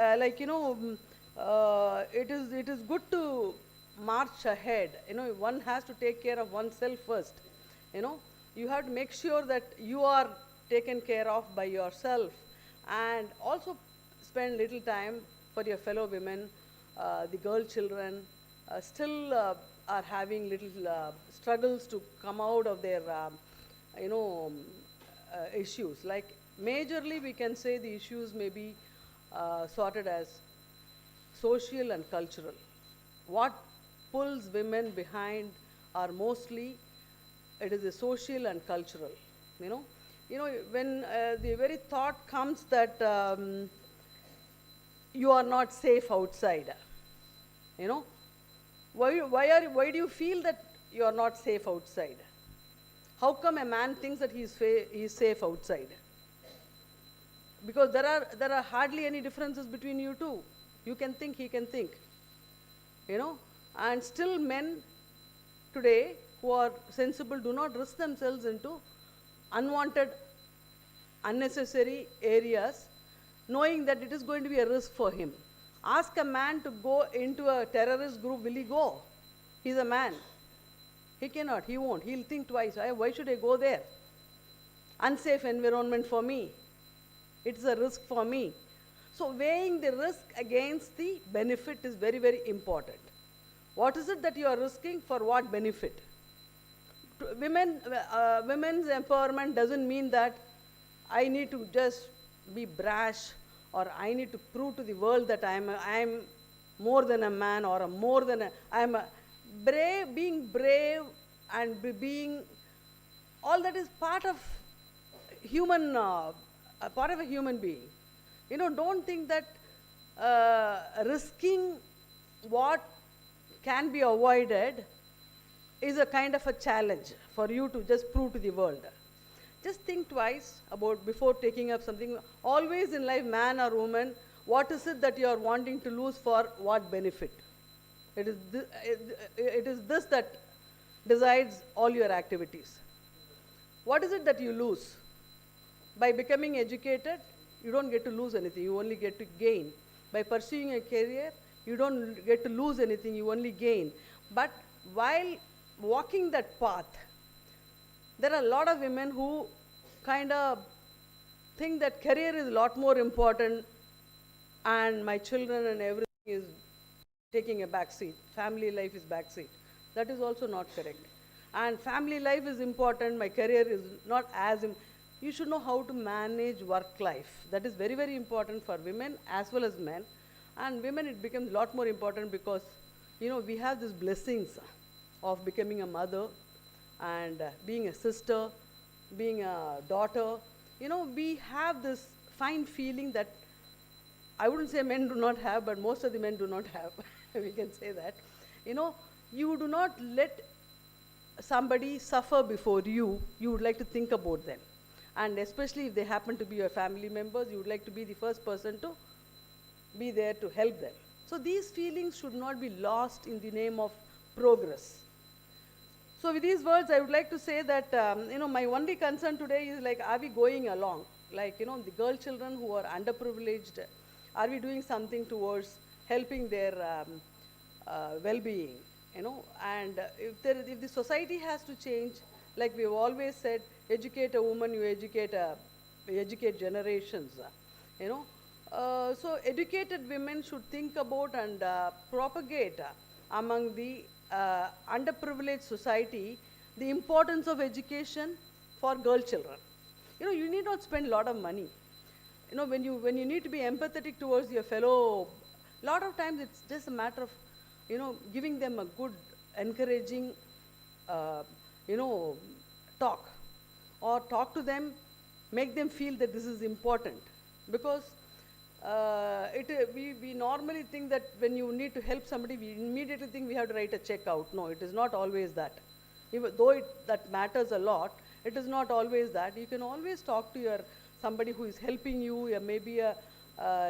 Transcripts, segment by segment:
it is good to march ahead. One has to take care of oneself first. you know you have to make sure that you are taken care of by yourself, and also spend little time for your fellow women. The girl children still are having little struggles to come out of their you know issues. Like, majorly we can say the issues may be sorted as social and cultural. What pulls women behind are mostly, it is the social and cultural. You know, when the very thought comes that you are not safe outside. You know, why do you feel that you are not safe outside? How come a man thinks that he is safe outside? Because there are hardly any differences between you two. You can think, he can think. you know and still men today who are sensible do not risk themselves into unwanted, unnecessary areas, knowing that it is going to be a risk for him. Ask a man to go into a terrorist group, will he go? He's a man. He cannot, he won't. He'll think twice. Why should I go there? Unsafe environment for me. It's a risk for me. So weighing the risk against the benefit is very, very important. What is it that you are risking, for what benefit? Women's empowerment doesn't mean that I need to just be brash, or I need to prove to the world that I'm more than a man, or I'm a brave. Being brave and being, all that is part of human, a part of a human being. Don't think that risking what can be avoided is a kind of a challenge for you to just prove to the world. Just think twice about before taking up something. Always in life, man or woman, what is it that you are wanting to lose, for what benefit? It is this that decides all your activities. What is it that you lose? By becoming educated, you don't get to lose anything, you only get to gain. By pursuing a career, you don't get to lose anything, you only gain. But while walking that path, there are a lot of women who kind of think that career is a lot more important, and my children and everything is taking a back seat. Family life is back seat. That is also not correct. And family life is important, my career is not as you should know how to manage work life. That is very, very important for women as well as men. And women, it becomes a lot more important because, we have these blessings of becoming a mother, and being a sister, being a daughter. We have this fine feeling that I wouldn't say men do not have, but most of the men do not have. We can say that. You do not let somebody suffer before you. You would like to think about them. And especially if they happen to be your family members, you would like to be the first person to be there to help them. So these feelings should not be lost in the name of progress. So with these words, I would like to say that, my only concern today is, like, are we going along? Like, the girl children who are underprivileged, are we doing something towards helping their well-being? And if the society has to change, like we've always said, educate a woman, you educate generations. So educated women should think about and propagate among the underprivileged society the importance of education for girl children. You need not spend a lot of money. When you need to be empathetic towards your fellow, lot of times it's just a matter of giving them a good, encouraging uh, you know talk, or talk to them, make them feel that this is important. Because we normally think that when you need to help somebody, we immediately think we have to write a check out. No, it is not always that. Even though that matters a lot, it is not always that. You can always talk to your somebody who is helping you, maybe a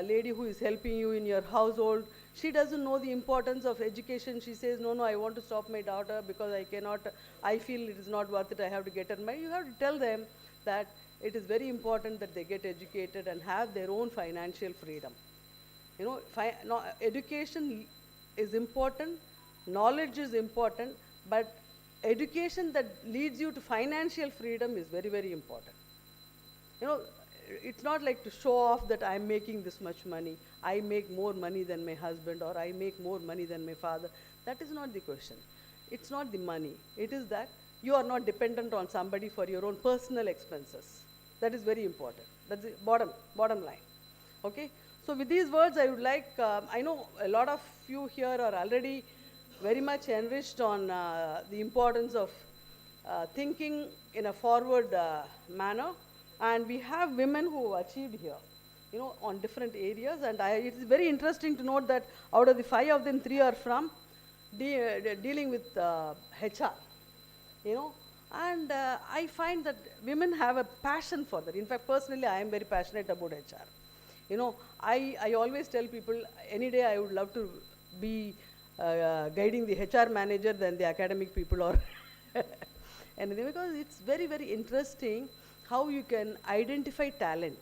lady who is helping you in your household. She doesn't know the importance of education. She says, no, I want to stop my daughter because I cannot, I feel it is not worth it, I have to get her married. You have to tell them that it is very important that they get educated and have their own financial freedom. You know, no, education is important, knowledge is important, but education that leads you to financial freedom is very, very important. You know, it's not like to show off that I'm making this much money, I make more money than my husband, or I make more money than my father. That is not the question. It's not the money. It is that you are not dependent on somebody for your own personal expenses. That is very important. That's the bottom line. Okay? So with these words, I would like, I know a lot of you here are already very much enriched on the importance of thinking in a forward manner. And we have women who achieved here, you know, on different areas. And it is very interesting to note that out of the 5 of them, 3 are from dealing with HR, you know. And I find that women have a passion for that. In fact, personally, I am very passionate about HR. You know, I always tell people, any day I would love to be guiding the HR manager than the academic people or anything, because it's very, very interesting how you can identify talent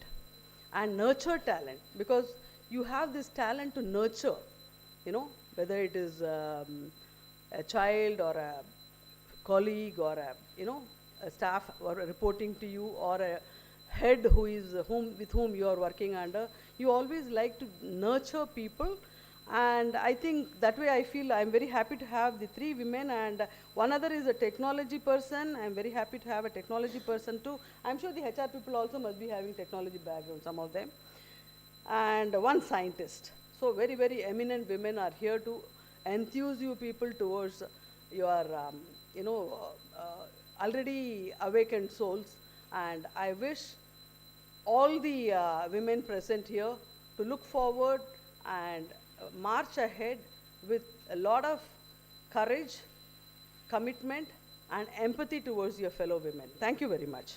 and nurture talent, because you have this talent to nurture, you know, whether it is a child or a colleague or a, you know, a staff or reporting to you, or a head who is with whom you are working under. You always like to nurture people, and I think that way I feel I'm very happy to have the 3 women, and one other is a technology person. I'm very happy to have a technology person too. I'm sure the HR people also must be having technology background, some of them, and one scientist. So very, very eminent women are here to enthuse you people towards your, you know, already awakened souls. And I wish all the women present here to look forward and march ahead with a lot of courage, commitment, and empathy towards your fellow women. Thank you very much.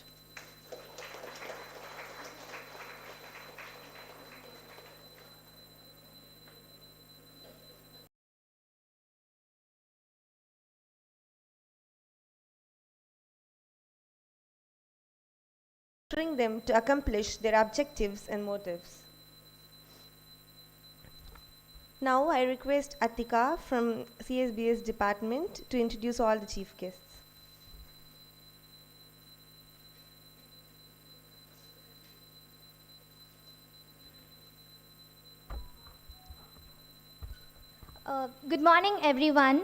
Them to accomplish their objectives and motives. Now I request Atika from CSBS department to introduce all the chief guests. Good morning, everyone.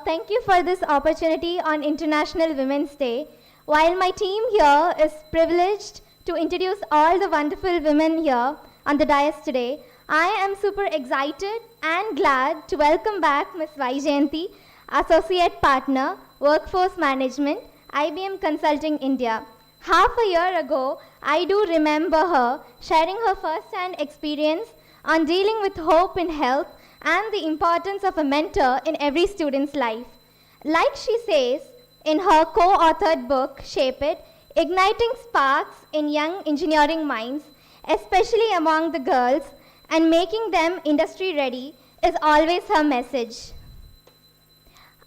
Thank you for this opportunity on International Women's Day. While my team here is privileged to introduce all the wonderful women here on the dais today, I am super excited and glad to welcome back Ms. Vaijayanti, Associate Partner, Workforce Management, IBM Consulting India. Half a year ago, I do remember her sharing her first-hand experience on dealing with hope in health and the importance of a mentor in every student's life. Like she says in her co-authored book, Shape It, igniting sparks in young engineering minds, especially among the girls, and making them industry ready is always her message.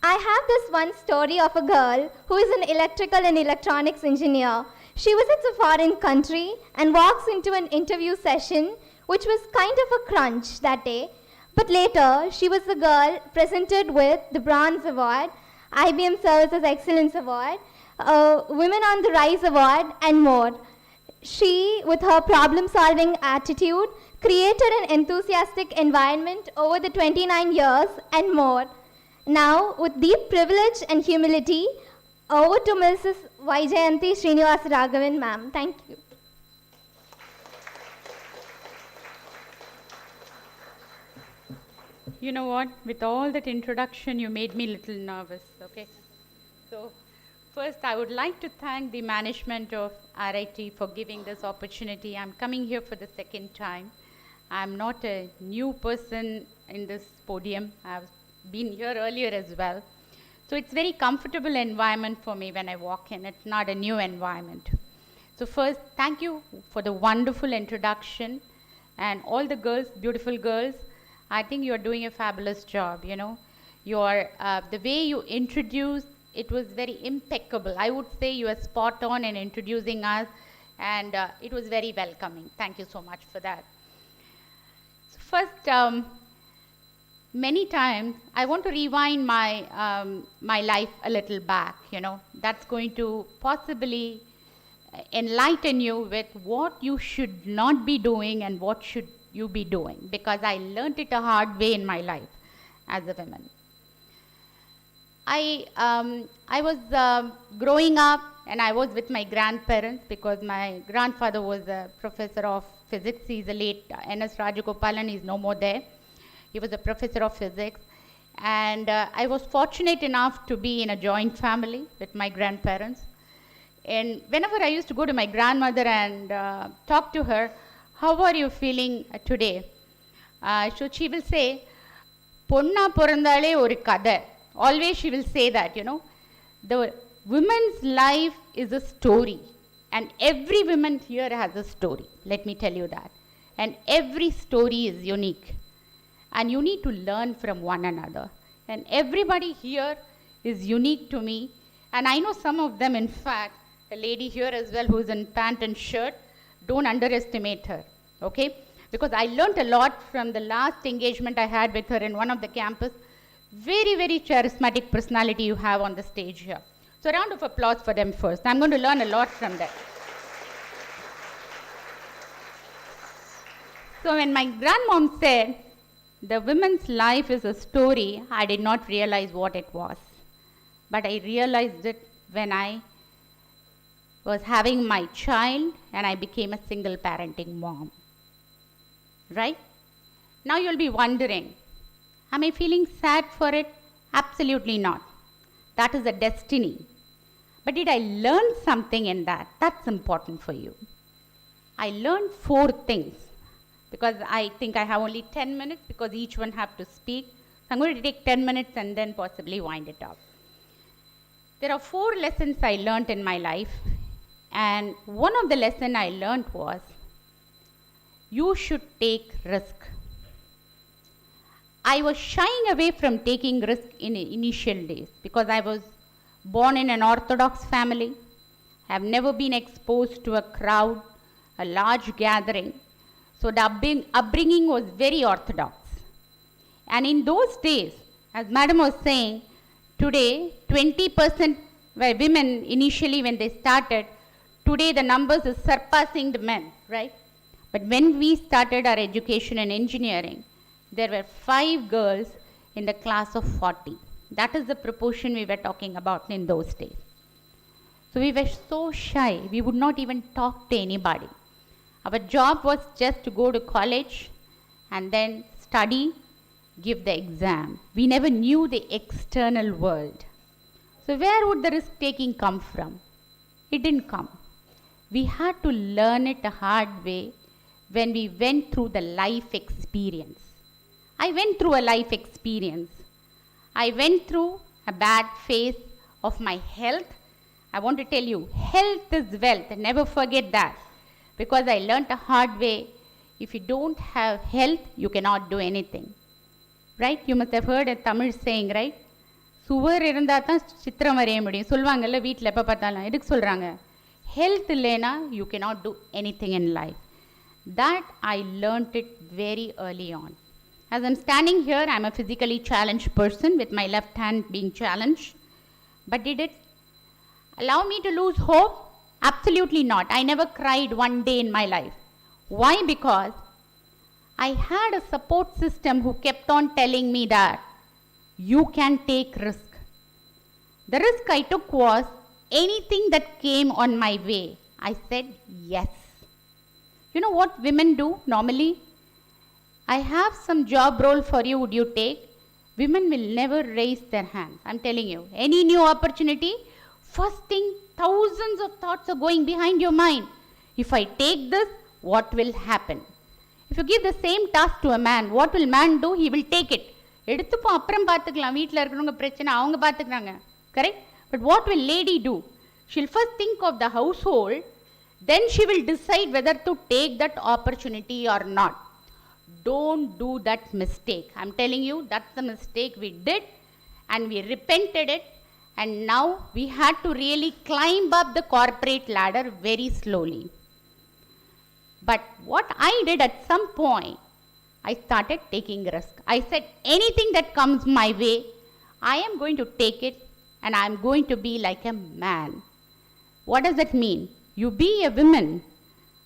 I have this one story of a girl who is an electrical and electronics engineer. She visits a foreign country and walks into an interview session, which was kind of a crunch that day. But later, she was the girl presented with the Bronze Award, IBM Services Excellence Award, Women on the Rise Award, and more. She, with her problem-solving attitude, created an enthusiastic environment over the 29 years and more. Now, with deep privilege and humility, over to Mrs. Vaijayanti Srinivas Raghavan, ma'am. Thank you. You know what? With all that introduction, you made me a little nervous, okay? So, first, I would like to thank the management of RIT for giving this opportunity. I'm coming here for the second time. I'm not a new person in this podium. I've been here earlier as well. So it's very comfortable environment for me when I walk in. It's not a new environment. So first, thank you for the wonderful introduction. And all the girls, beautiful girls, I think you're doing a fabulous job, you know. The way you introduced, it was very impeccable. I would say you are spot on in introducing us, and it was very welcoming. Thank you so much for that. So First, many times I want to rewind my life a little back. That's going to possibly enlighten you with what you should not be doing and what should you be doing, because I learned it a hard way in my life as a woman. I was growing up, and I was with my grandparents because my grandfather was a professor of physics. He's the late N.S. Rajagopalan. He's no more there. He was a professor of physics. And I was fortunate enough to be in a joint family with my grandparents. And whenever I used to go to my grandmother and talk to her, how are you feeling today? So she will say, Ponna porandale oru kada. Always she will say that, The woman's life is a story. And every woman here has a story. Let me tell you that. And every story is unique. And you need to learn from one another. And everybody here is unique to me. And I know some of them, in fact, a lady here as well who's in pant and shirt, don't underestimate her, okay? Because I learned a lot from the last engagement I had with her in one of the campus. Very, very charismatic personality you have on the stage here. So a round of applause for them first. I'm going to learn a lot from them. So when my grandmom said, the woman's life is a story, I did not realize what it was. But I realized it when I was having my child and I became a single parenting mom. Right? Now you'll be wondering, am I feeling sad for it? Absolutely not. That is a destiny. But did I learn something in that? That's important for you. I learned 4 things, because I think I have only 10 minutes because each one have to speak. So I'm going to take 10 minutes and then possibly wind it up. There are 4 lessons I learned in my life. And one of the lessons I learned was, you should take risk. I was shying away from taking risk in initial days because I was born in an Orthodox family. I have never been exposed to a crowd, a large gathering. So the upbringing was very Orthodox. And in those days, as Madam was saying, today 20% were women initially when they started. Today the numbers is surpassing the men, right? But when we started our education in engineering, there were 5 girls in the class of 40. That is the proportion we were talking about in those days. So we were so shy, we would not even talk to anybody. Our job was just to go to college and then study, give the exam. We never knew the external world. So where would the risk taking come from? It didn't come. We had to learn it a hard way when we went through the life experience. I went through a life experience. I went through a bad phase of my health. I want to tell you, health is wealth. Never forget that. Because I learned a hard way. If you don't have health, you cannot do anything. Right? You must have heard a Tamil saying, right? சுவர் இருந்தால் தான் சித்திரம் வரைய முடியும் சொல்லுவாங்கல்ல வீட்டில் எப்போ பார்த்தாலும் எதுக்கு சொல்கிறாங்க health இல்லைனா you cannot do anything in life. That I learnt it very early on. As I'm standing here, I'm a physically challenged person with my left hand being challenged. But did it allow me to lose hope? Absolutely not. I never cried one day in my life. Why? Because I had a support system who kept on telling me that you can take risk. The risk I took was anything that came on my way. I said yes. You know what women do normally? I have some job role for you, would you take? Women will never raise their hands. I'm telling you. Any new opportunity, first thing, thousands of thoughts are going behind your mind. If I take this, what will happen? If you give the same task to a man, what will man do? He will take it. எடுத்துப்போம் அப்புறம் பார்த்துக்கலாம் வீட்டில் இருக்கிறவங்க பிரச்சனை அவங்க பார்த்துக்கிறாங்க correct but what will lady do she'll first think of the household then she will decide whether to take that opportunity or not. Don't do that mistake. I'm telling you, that's the mistake we did and we repented it, and now we had to really climb up the corporate ladder very slowly. But what I did at some point, I started taking risk. I said, anything that comes my way, I am going to take it and I am going to be like a man. What does that mean? You be a woman,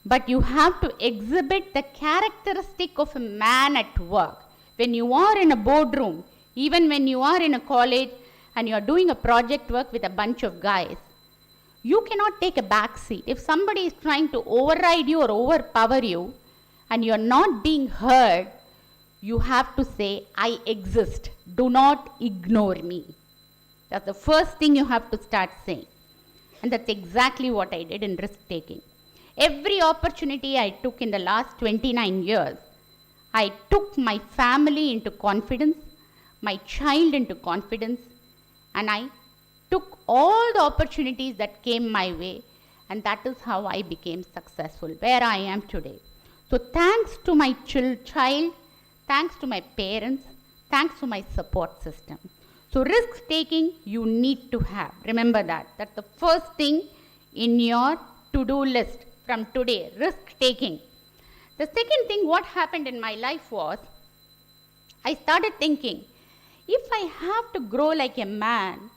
but you have to exhibit the characteristic of a man at work. When you are in a boardroom, even when you are in a college and you are doing a project work with a bunch of guys, you cannot take a back seat. If somebody is trying to override you or overpower you and you are not being heard, you have to say, I exist. Do not ignore me. That's the first thing you have to start saying. And that's exactly what I did in risk taking. Every opportunity I took in the last 29 years, I took my family into confidence, my child into confidence, and I took all the opportunities that came my way, and that is how I became successful, where I am today. So thanks to my child, thanks to my parents, thanks to my support system. So risk taking you need to have. Remember that. That's the first thing in your to-do list from today, risk taking. The second thing what happened in my life was, I started thinking, if I have to grow like a man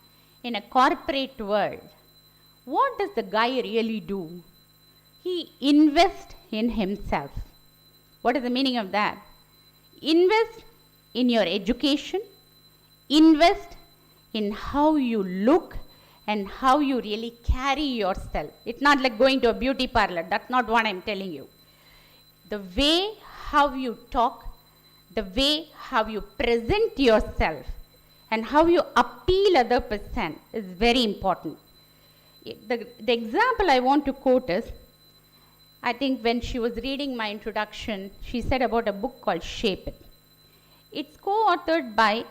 in a corporate world, what does the guy really do? He invests in himself. What is the meaning of that? Invest in your education, invest in how you look and how you really carry yourself. It's not like going to a beauty parlor. That's not what I'm telling you. The way how you talk, the way how you present yourself, and how you appeal other person is very important. The example I want to quote is, I think when she was reading my introduction, she said about a book called Shape It. It's co-authored by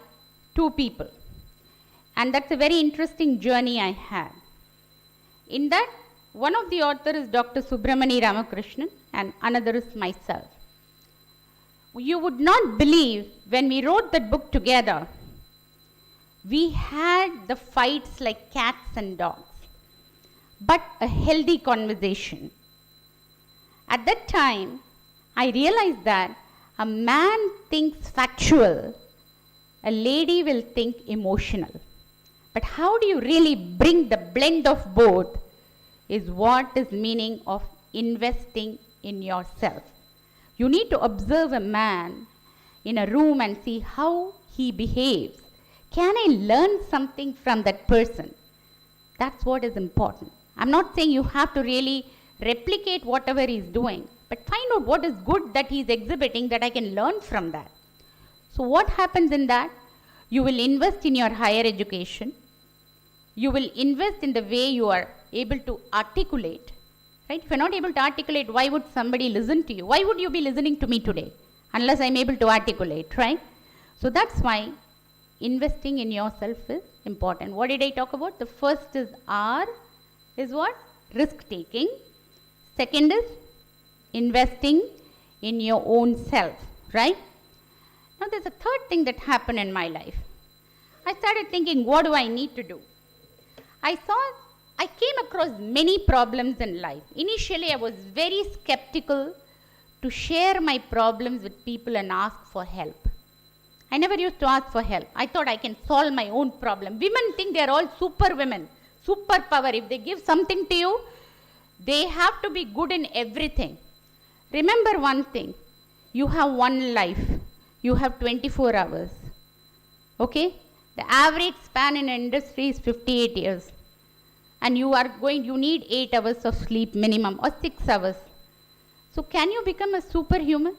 two people. And that's a very interesting journey I had. In that, one of the authors is Dr. Subramani Ramakrishnan and another is myself. You would not believe when we wrote that book together, we had the fights like cats and dogs, but a healthy conversation. At that time, I realized that a man thinks factual, a lady will think emotional. But how do you really bring the blend of both is what is meaning of investing in yourself. You need to observe a man in a room and see how he behaves. Can I learn something from that person? That's what is important. I'm not saying you have to really replicate whatever he's doing, but find out what is good that he's exhibiting that I can learn from that. So what happens in that? You will invest in your higher education. You will invest in the way you are able to articulate. Right? If you're not able to articulate, why would somebody listen to you? Why would you be listening to me today? Unless I'm able to articulate, right? So that's why investing in yourself is important. What did I talk about? The first is R, is what? Risk taking. Second is investing in your own self, right? Now there's a third thing that happened in my life. I started thinking, what do I need to do? I came across many problems in life. Initially, I was very skeptical to share my problems with people and ask for help. I never used to ask for help. I thought I can solve my own problem. Women think they are all super women, superpower. If they give something to you, they have to be good in everything. Remember one thing, you have one life. You have 24 hours. Okay? The average span in industry is 58 years. And you need 8 hours of sleep minimum or 6 hours. So can you become a superhuman?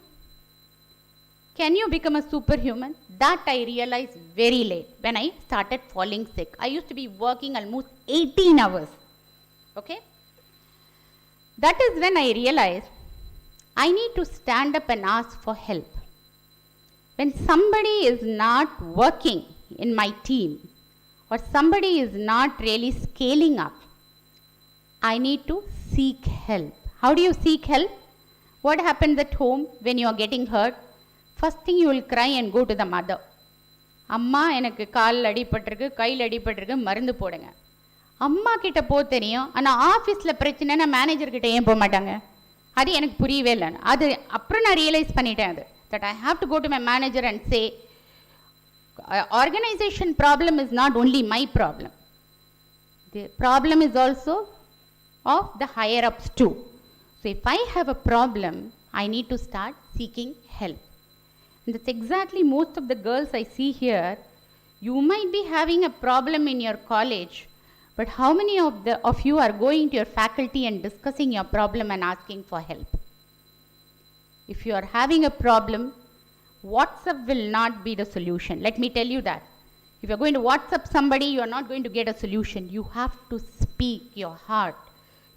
Can you become a superhuman? That I realized very late when I started falling sick. I used to be working almost 18 hours. Okay? That is when I realized I need to stand up and ask for help. When somebody is not working in my team or somebody is not really scaling up, I need to seek help. How do you seek help? What happens at home when you are getting hurt? First thing you will cry and go to the mother. அம்மா எனக்கு காலில் அடிபட்டிருக்கு, கையில் அடிபட்டிருக்கு, மருந்து போடுங்க. அம்மா கிட்ட போக தெரியும், ஆனால் ஆஃபீஸில் பிரச்சனைனா மேனேஜர்கிட்ட ஏன் போக மாட்டாங்க? அது எனக்கு புரியவே இல்லை. அது அப்புறம் நான் ரியலைஸ் பண்ணிட்டேன். that I have to go to my manager and say, organization problem is not only my problem. The problem is also of the higher ups too. So if I have a problem, I need to start seeking help. And that's exactly most of the girls I see here. You might be having a problem in your college, but how many of you are going to your faculty and discussing your problem and asking for help? If you are having a problem, WhatsApp will not be the solution. Let me tell you that. If you're going to WhatsApp somebody, you are not going to get a solution. You have to speak your heart.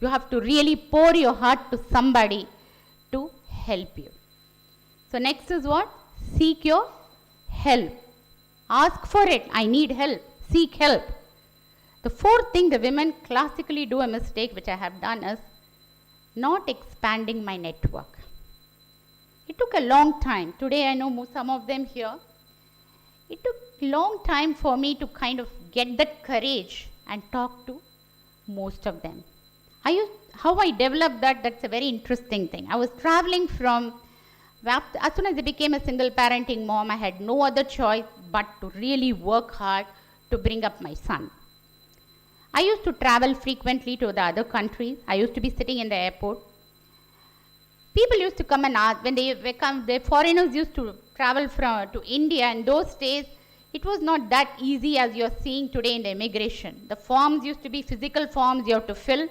You have to really pour your heart to somebody to help you. So next is what? Seek your help. Ask for it. I need help. Seek help. The fourth thing the women classically do a mistake, which I have done, is not expanding my network. It took a long time. Today I know some of them here. It took a long time for me to kind of get that courage and talk to most of them. How I developed that, that's a very interesting thing. I was traveling from, as soon as I became a single parenting mom, I had no other choice but to really work hard to bring up my son. I used to travel frequently to the other countries. I used to be sitting in the airport. People used to come and ask, when the foreigners used to travel to India, in those days, it was not that easy as you're seeing today in the immigration. The forms used to be physical forms you have to fill.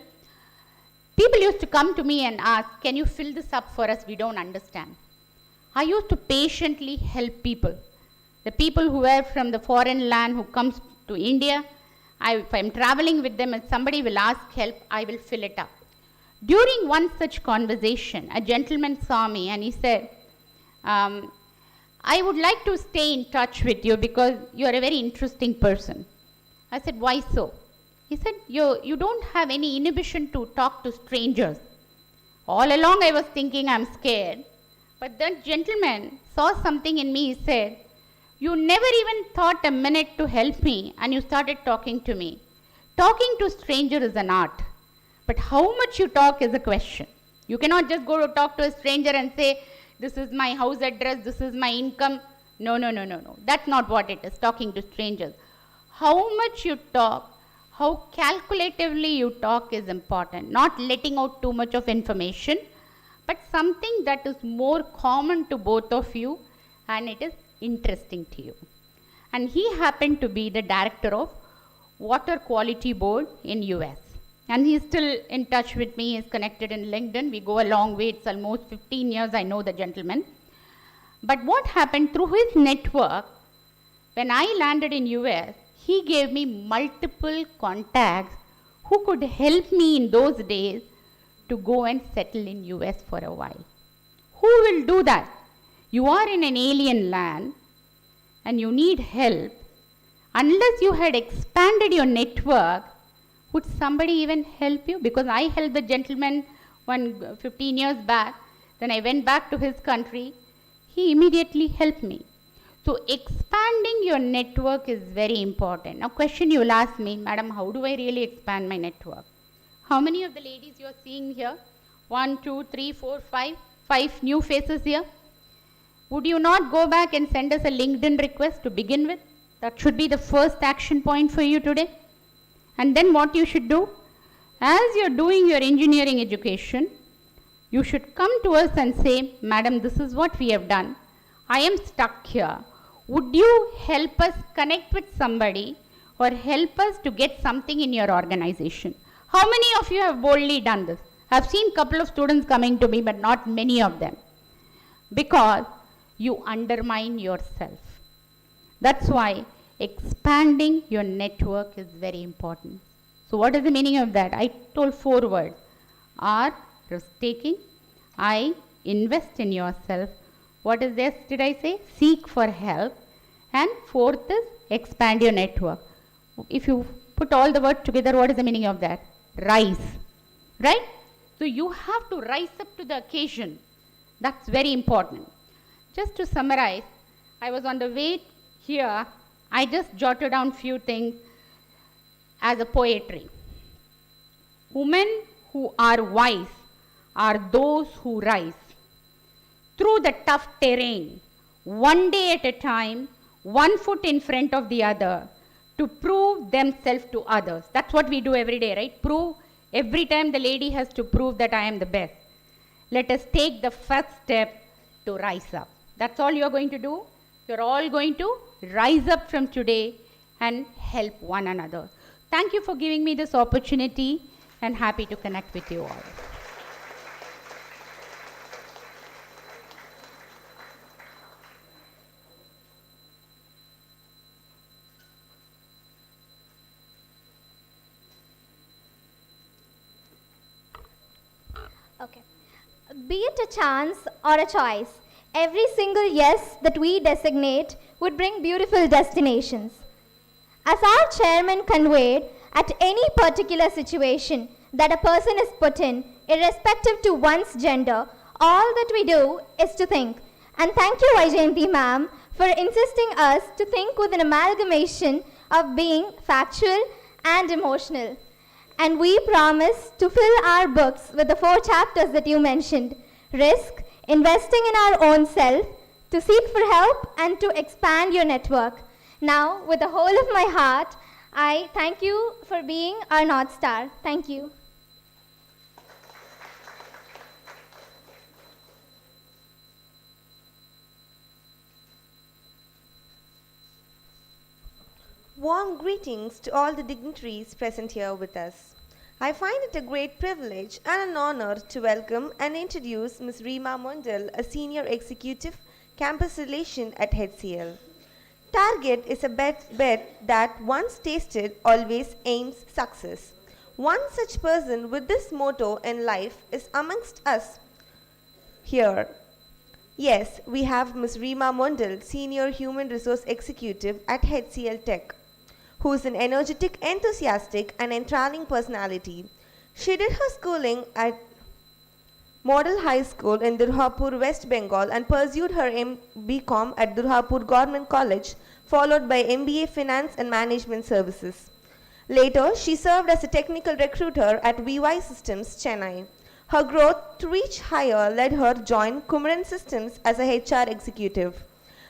People used to come to me and ask, can you fill this up for us? We don't understand. I used to patiently help people. The people who were from the foreign land who comes to India, if I'm traveling with them and somebody will ask help, I will fill it up. During one such conversation, a gentleman saw me and he said, I would like to stay in touch with you because you are a very interesting person. I said, why so? He said, you don't have any inhibition to talk to strangers. All along I was thinking I'm scared. But that gentleman saw something in me. He said, you never even thought a minute to help me and you started talking to me. Talking to stranger is an art. But how much you talk is a question. You cannot just go to talk to a stranger and say, this is my house address, this is my income. No. That's not what it is, talking to strangers. How much you talk, how calculatively you talk is important. Not letting out too much of information, but something that is more common to both of you and it is interesting to you. And he happened to be the director of Water Quality Board in US. And he's still in touch with me. He's connected in LinkedIn. We go a long way. It's almost 15 years I know the gentleman. But what happened through his network, when I landed in US, he gave me multiple contacts who could help me in those days to go and settle in US for a while. Who will do that? You are in an alien land and you need help. Unless you had expanded your network, would somebody even help you? Because I helped the gentleman 15 years back. Then I went back to his country. He immediately helped me. So expanding your network is very important. Now question you will ask me, Madam, how do I really expand my network? How many of the ladies you are seeing here? 1, 2, 3, 4, 5. 5 new faces here. Would you not go back and send us a LinkedIn request to begin with? That should be the first action point for you today. And then what you should do, as you're doing your engineering education, you should come to us and say, Madam, this is what we have done. I am stuck here. Would you help us connect with somebody or help us to get something in your organization? How many of you have boldly done this? I've seen a couple of students coming to me, but not many of them. Because you undermine yourself. That's why expanding your network is very important. So what is the meaning of that? I told 4 words. R, risk-taking. I, invest in yourself. What is this, did I say? Seek for help. And 4th is expand your network. If you put all the words together, what is the meaning of that? Rise. Right? So you have to rise up to the occasion. That's very important. Just to summarize, I was on the way here. I just jotted down few things as a poetry. Women who are wise are those who rise. through the tough terrain, one day at a time, one foot in front of the other, to prove themselves to others. That's what we do every day, right? Every time the lady has to prove that I am the best. Let us take the first step to rise up. That's all you're going to do. You're all going to rise up from today and help one another. Thank you for giving me this opportunity, and happy to connect with you all. Okay. Be it a chance or a choice, every single yes that we designate would bring beautiful destinations. As our chairman conveyed, at any particular situation that a person is put in, irrespective to one's gender, all that we do is to think. And thank you, Vaijayanti ma'am, for insisting us to think with an amalgamation of being factual and emotional. And we promise to fill our books with the 4 chapters that you mentioned: risk, investing in our own self, to seek for help, and to expand your network. Now, with the whole of my heart, I thank you for being our North Star. Thank you. Warm greetings to all the dignitaries present here with us. I find it a great privilege and an honor to welcome and introduce Ms. Reema Mondal, a Senior Executive Campus Relation at HCL. Target is a bet that once tasted always aims success. One such person with this motto in life is amongst us here. Yes, we have Ms. Reema Mondal, Senior Human Resource Executive at HCL Tech, who is an energetic, enthusiastic, and enthralling personality. She did her schooling at Model High School in Durgapur, West Bengal, and pursued her BCom at Durgapur Government College, followed by MBA Finance and Management Services. Later, she served as a technical recruiter at VY Systems, Chennai. Her growth to reach higher led her to join Kumaran Systems as a HR executive.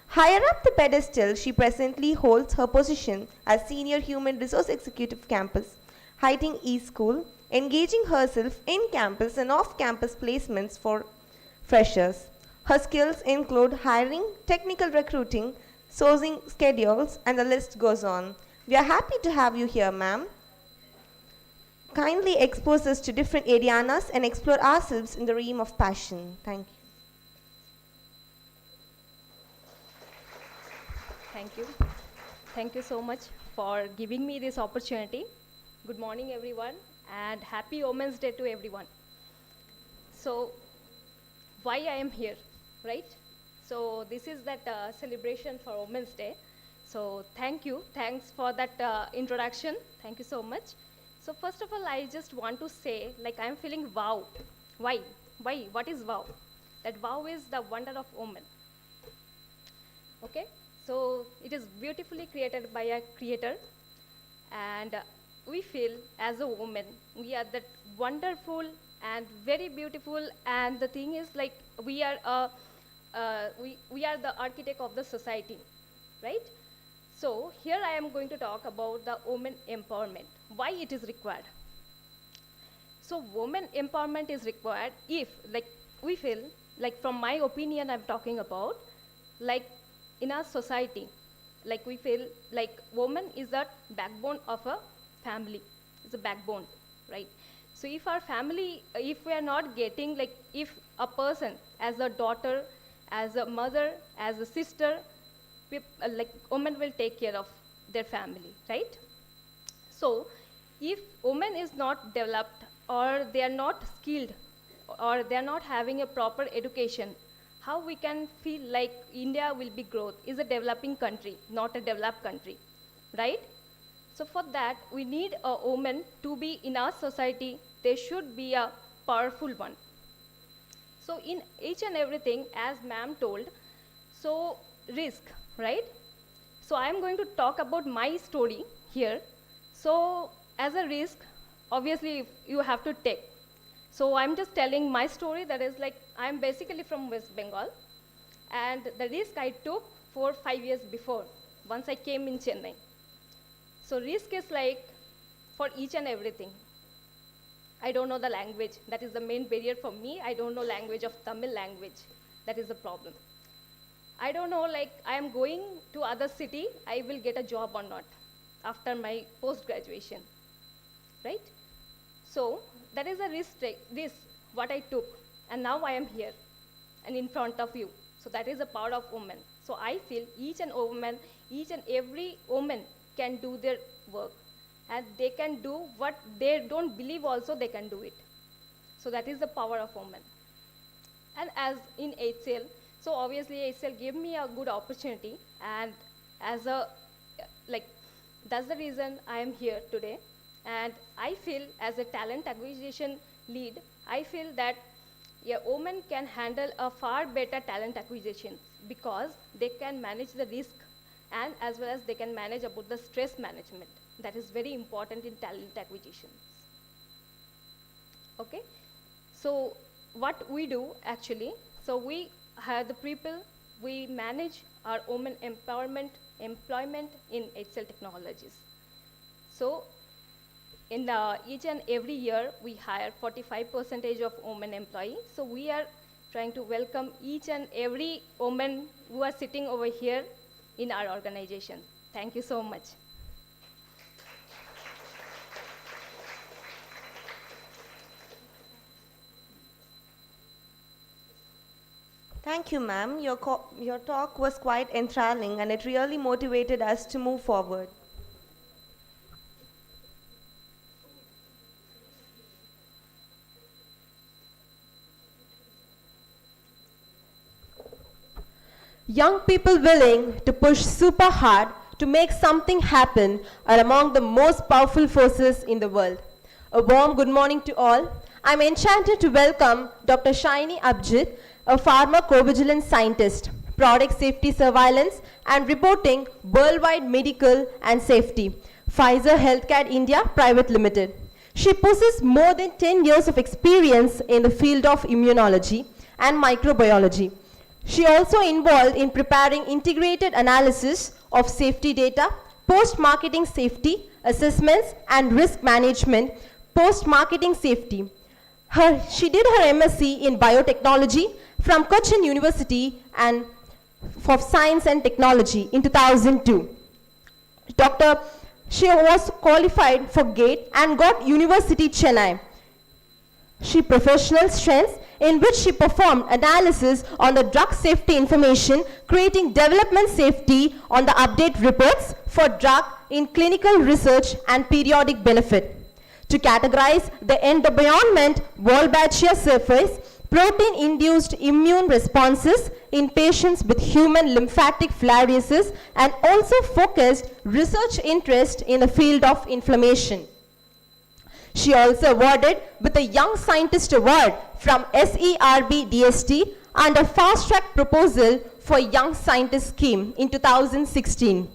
Higher up the pedestal, she presently holds her position as Senior Human Resource Executive Campus, Hiting E-School, engaging herself in campus and off-campus placements for freshers. Her skills include hiring, technical recruiting, sourcing schedules, and the list goes on. We are happy to have you here, ma'am. Kindly expose us to different arenas and explore ourselves in the realm of passion. Thank you. Thank you. Thank you so much for giving me this opportunity. Good morning, everyone, and happy Women's Day to everyone. So, why I am here, right? So, this is that celebration for Women's Day. So, thank you. Thanks for that introduction. Thank you so much. So, first of all, I just want to say, like, I'm feeling wow. Why? Why? What is wow? That wow is the wonder of woman. Okay? So it is beautifully created by a creator, and we feel as a woman, we are that wonderful and very beautiful, and the thing is like we are the architect of the society, right? So here I am going to talk about the women empowerment, why it is required. So women empowerment is required if, like, we feel, like from my opinion I'm talking about, like in our society, like we feel like woman is the backbone of a family, is a backbone, right? So if our family, if we are not getting, like if a person as a daughter, as a mother, as a sister, like woman will take care of their family, right? So if woman is not developed, or they are not skilled, or they are not having a proper education, how we can feel like India will be growth, is a developing country, not a developed country, right? So for that, we need a woman to be in our society. They should be a powerful one. So in each and everything, as ma'am told, so risk, right? So I am going to talk about my story here. So as a risk, obviously you have to take. So I'm just telling my story, that is like I'm basically from West Bengal, and the risk I took 4 or 5 years before, once I came in Chennai. So risk is like for each and everything. I don't know the language. That is the main barrier for me. I don't know language of Tamil language. That is the problem. I don't know, like, I am going to other city, I will get a job or not after my post-graduation, right? So that is a risk what I took, and now I am here and in front of you. So that is the power of women. So I feel each and every woman can do their work, and they can do what they don't believe also they can do it. So that is the power of women. And as in HCL, so obviously HCL gave me a good opportunity, and as a, like, that's the reason I am here today. And I feel as a talent acquisition lead, I feel that a woman can handle a far better talent acquisition because they can manage the risk, and as well as they can manage about the stress management. That is very important in talent acquisitions. Okay, so what we do actually, so we have the people, we manage our women employment in HCL Technologies. So in each and every year, we hire 45% of women employees. So we are trying to welcome each and every woman who are sitting over here in our organization. Thank you so much. Thank you, ma'am. Your talk was quite enthralling and it really motivated us to move forward. Young people willing to push super hard to make something happen are among the most powerful forces in the world. A warm good morning to all. I'm enchanted to welcome Dr. Shaini Abjit, a pharmacovigilance scientist, product safety surveillance and reporting worldwide medical and safety, Pfizer Healthcare India Private Limited. She possesses more than 10 years of experience in the field of immunology and microbiology. She also involved in preparing integrated analysis of safety data, post-marketing safety assessments and risk management, post-marketing safety. She did her MSc in biotechnology from Cochin University and for Science and Technology in 2002. She was qualified for GATE and got University Chennai. She professional strengths in which she performed analysis on the drug safety information, creating development safety on the update reports for drug in clinical research and periodic benefit. To categorize the environment Wolbachia surface, protein-induced immune responses in patients with human lymphatic filariasis, and also focused research interest in the field of inflammation. She also awarded with a Young Scientist Award from SERB DST and a Fast Track Proposal for Young Scientist Scheme in 2016.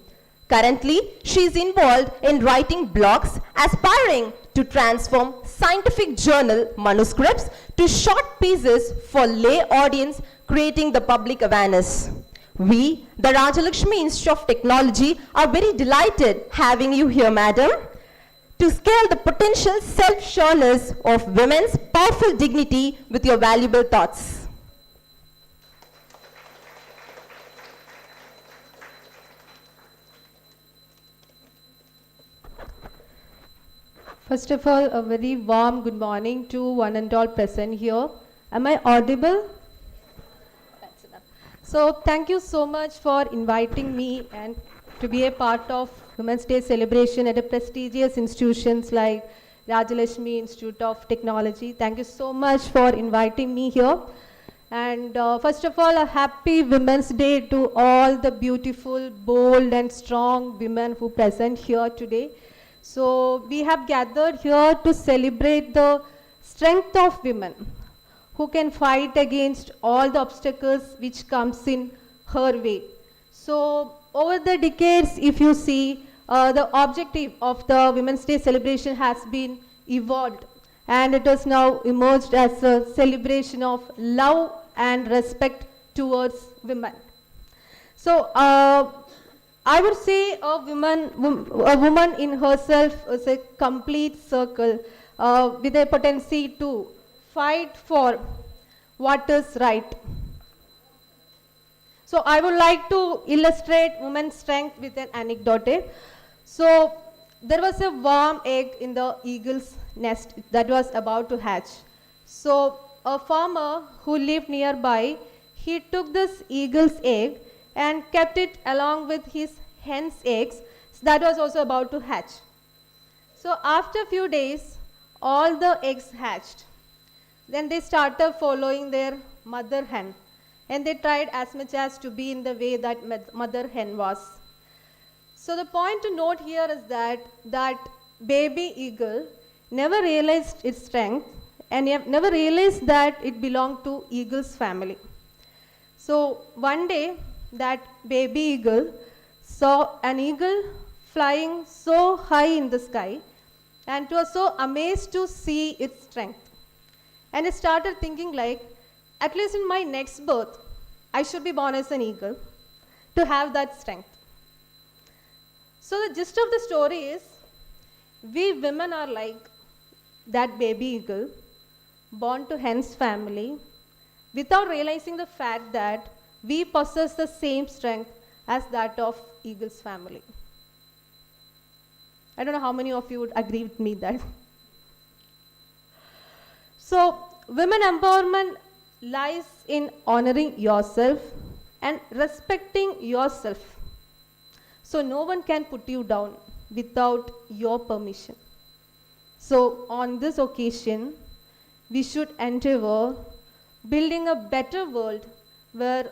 Currently, she is involved in writing blogs aspiring to transform scientific journal manuscripts to short pieces for lay audience, creating the public awareness. We, the Rajalakshmi Institute of Technology, are very delighted having you here, madam, to scale the potential self-sureness of women's powerful dignity with your valuable thoughts. First of all, a very warm good morning to one and all present here. Am I audible? That's enough. So thank you so much for inviting me and to be a part of Women's Day celebration at a prestigious institutions like Rajalakshmi Institute of Technology. Thank you so much for inviting me here. And first of all, a happy Women's Day to all the beautiful, bold and strong women who present here today. So we have gathered here to celebrate the strength of women who can fight against all the obstacles which comes in her way. So over the decades, if you see, the objective of the Women's Day celebration has been evolved. and it has now emerged as a celebration of love and respect towards women. So I would say a woman in herself is a complete circle with a potency to fight for what is right. So I would like to illustrate women's strength with an anecdote. So there was a warm egg in the eagle's nest that was about to hatch. So a farmer who lived nearby, he took this eagle's egg and kept it along with his hen's eggs that was also about to hatch. So after a few days, all the eggs hatched. Then they started following their mother hen, and they tried as much as to be in the way that mother hen was. So the point to note here is that baby eagle never realized its strength and never realized that it belonged to eagle's family. So one day, that baby eagle saw an eagle flying so high in the sky, and it was so amazed to see its strength. And it started thinking like, at least in my next birth, I should be born as an eagle to have that strength. So the gist of the story is, we women are like that baby eagle, born to hen's family, without realizing the fact that we possess the same strength as that of eagle's family. I don't know how many of you would agree with me that. So women empowerment lies in honoring yourself and respecting yourself. So no one can put you down without your permission. So on this occasion, we should endeavor building a better world where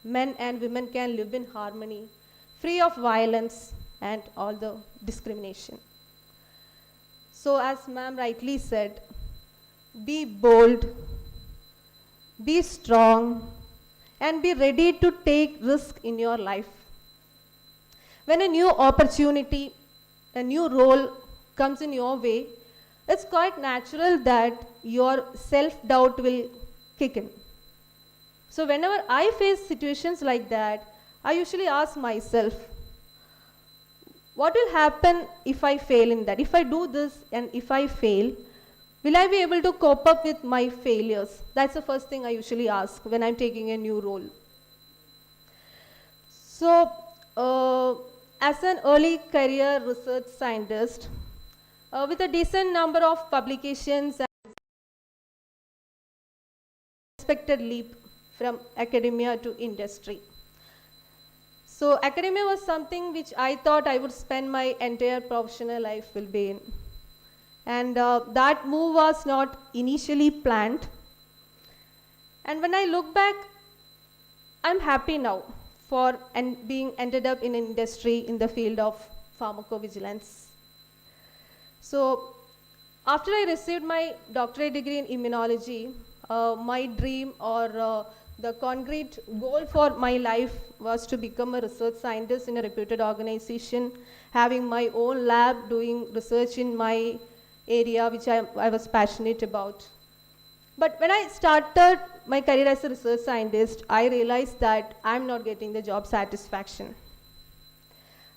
men and women can live in harmony, free of violence and all the discrimination. So as ma'am rightly said, be bold, be strong, and be ready to take risk in your life. When a new opportunity, a new role comes in your way, it's quite natural that your self-doubt will kick in. So whenever I face situations like that, I usually ask myself, what will happen if I fail in that? If I do this and if I fail, will I be able to cope up with my failures? That's the first thing I usually ask when I'm taking a new role. So as an early career research scientist, with a decent number of publications and expected leap from academia to industry. So academia was something which I thought I would spend my entire professional life will be in. And that move was not initially planned. And when I look back, I'm happy now for being ended up in an industry in the field of pharmacovigilance. So after I received my doctorate degree in immunology, my dream or the concrete goal for my life was to become a research scientist in a reputed organization, having my own lab, doing research in my area which I was passionate about. But when I started my career as a research scientist, I realized that I'm not getting the job satisfaction.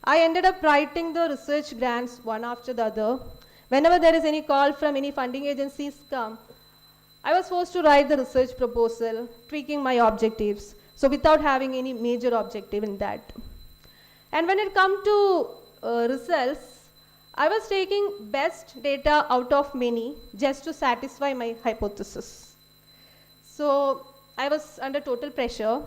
I ended up writing the research grants one after the other. Whenever there is any call from any funding agencies come, I was forced to write the research proposal, tweaking my objectives, so without having any major objective in that. And when it comes to results, I was taking best data out of many just to satisfy my hypothesis. So I was under total pressure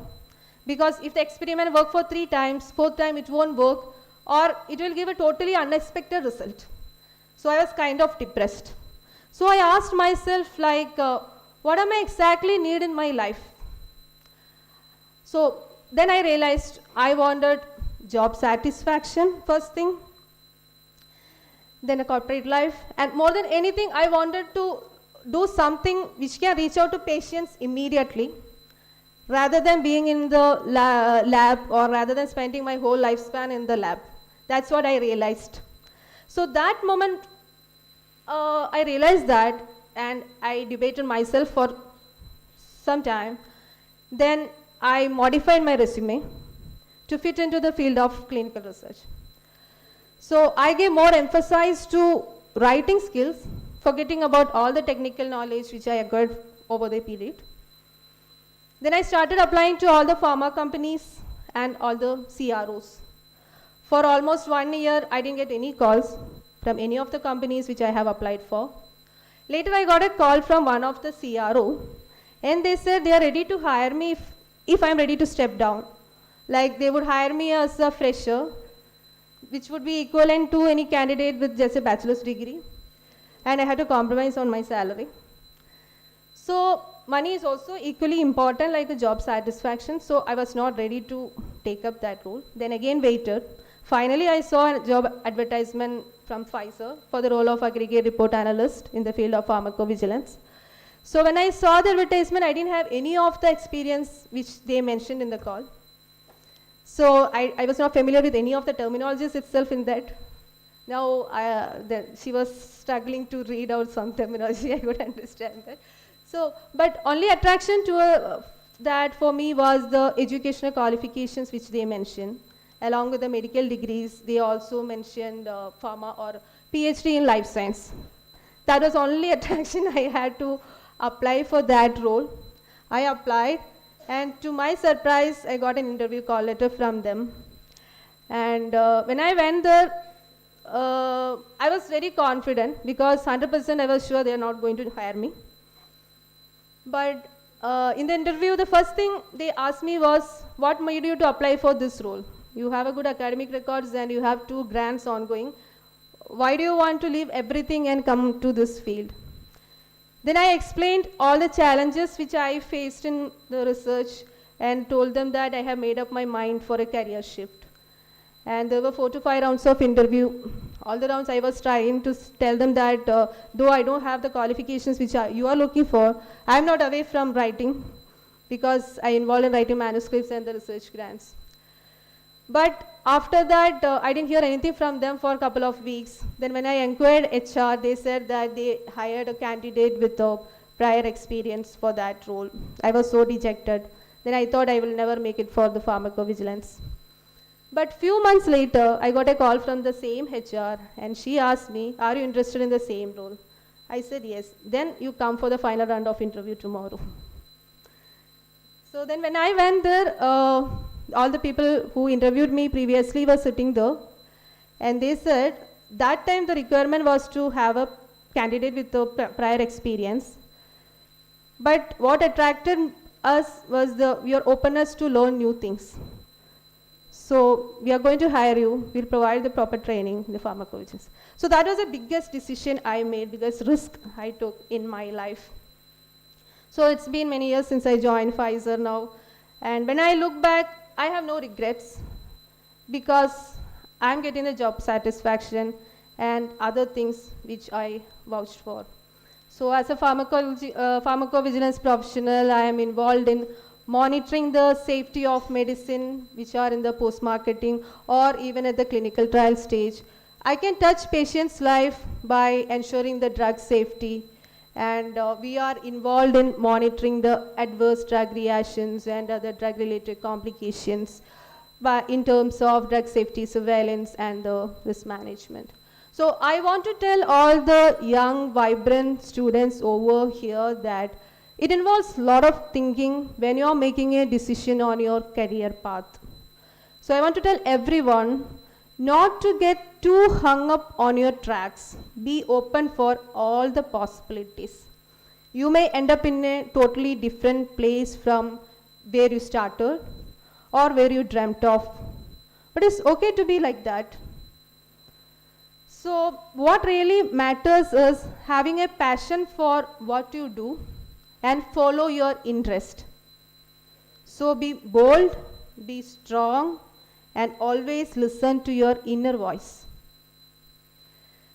because if the experiment worked for 3 times, 4th time it won't work, or it will give a totally unexpected result. So I was kind of depressed. So I asked myself like, what am I exactly need in my life? So then I realized I wanted job satisfaction, first thing, then a corporate life, and more than anything, I wanted to do something which can reach out to patients immediately, rather than being in the lab or rather than spending my whole lifespan in the lab. That's what I realized. So that moment, I realized that and I debated myself for some time. Then I modified my resume to fit into the field of clinical research. So I gave more emphasis to writing skills, forgetting about all the technical knowledge which I acquired over the period. Then I started applying to all the pharma companies and all the CROs. For almost 1 year, I didn't get any calls from any of the companies which I have applied for. Later, I got a call from one of the CRO, and they said they are ready to hire me if I'm ready to step down. Like they would hire me as a fresher, which would be equivalent to any candidate with just a bachelor's degree, and I had to compromise on my salary. So money is also equally important like a job satisfaction, so I was not ready to take up that role. Then again waited. Finally, I saw a job advertisement from Pfizer for the role of aggregate report analyst in the field of pharmacovigilance. So when I saw the advertisement, I didn't have any of the experience which they mentioned in the call. So I was not familiar with any of the terminologies itself in that. Now, she was struggling to read out some terminology, I could understand that. So, but only attraction to that for me was the educational qualifications which they mentioned. Along with the medical degrees, they also mentioned pharma or PhD in life science. That was only attraction I had to apply for that role. I applied, and to my surprise, I got an interview call letter from them. And when I went there, I was very confident because 100% I was sure they are not going to hire me. But in the interview, the first thing they asked me was, what made you to apply for this role? You have a good academic records and you have 2 grants ongoing. Why do you want to leave everything and come to this field? Then I explained all the challenges which I faced in the research and told them that I have made up my mind for a career shift. And there were 4 to 5 rounds of interview. All the rounds I was trying to tell them that though I don't have the qualifications which you are looking for, I'm not away from writing because I involved in writing manuscripts and the research grants. But after that, I didn't hear anything from them for a couple of weeks. Then when I inquired HR, they said that they hired a candidate with a prior experience for that role. I was so dejected. Then I thought I will never make it for the pharmacovigilance. But few months later, I got a call from the same HR, and she asked me, are you interested in the same role? I said yes. Then you come for the final round of interview tomorrow. So then when I went there, all the people who interviewed me previously were sitting there, and they said that time the requirement was to have a candidate with a prior experience. But what attracted us was your openness to learn new things. So we are going to hire you, we'll provide the proper training in the pharmacovigilance. So that was the biggest decision I made, biggest risk I took in my life. So it's been many years since I joined Pfizer now, and when I look back, I have no regrets because I'm getting the job satisfaction and other things which I vouched for. So as a pharmacovigilance professional, I am involved in monitoring the safety of medicine which are in the post-marketing or even at the clinical trial stage. I can touch patients' life by ensuring the drug safety, and we are involved in monitoring the adverse drug reactions and other drug-related complications in terms of drug safety surveillance and the risk management. So I want to tell all the young, vibrant students over here that it involves a lot of thinking when you're making a decision on your career path. So I want to tell everyone not to get too hung up on your tracks. Be open for all the possibilities. You may end up in a totally different place from where you started or where you dreamt of. But it's okay to be like that. So what really matters is having a passion for what you do and follow your interest. So be bold, be strong, and always listen to your inner voice.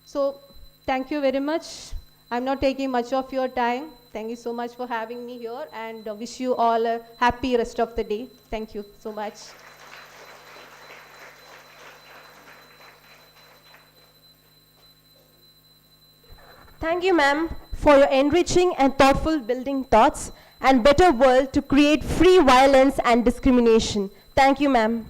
So thank you very much. I'm not taking much of your time. Thank you so much for having me here, and wish you all a happy rest of the day. Thank you so much. Thank you, ma'am, for your enriching and thoughtful building thoughts and better world to create free violence and discrimination. Thank you, ma'am.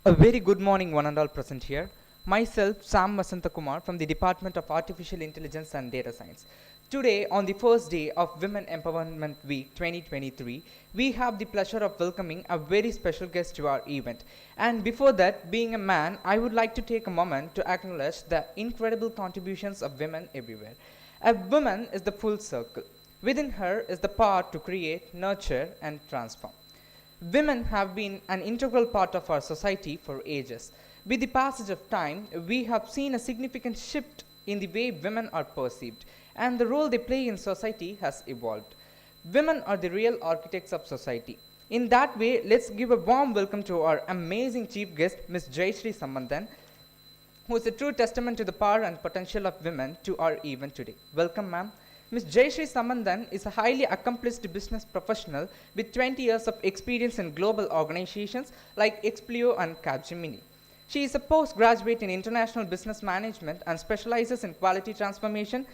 A very good morning, one and all present here. Myself, Sam Kumar from the Department of Artificial Intelligence and Data Science. Today, on the first day of Women Empowerment Week 2023, we have the pleasure of welcoming a very special guest to our event. And before that, being a man, I would like to take a moment to acknowledge the incredible contributions of women everywhere. A woman is the full circle. Within her is the power to create, nurture, and transform. Women have been an integral part of our society for ages. With the passage of time, we have seen a significant shift in the way women are perceived, and the role they play in society has evolved. Women are the real architects of society. In that way, let's give a warm welcome to our amazing chief guest, Ms. Jayashree Sambandhan, who is a true testament to the power and potential of women to our event today. Welcome, ma'am. Ms. Jayashree Sambandhan is a highly accomplished business professional with 20 years of experience in global organizations like Explio and Capgemini. She is a postgraduate in international business management and specializes in quality transformation,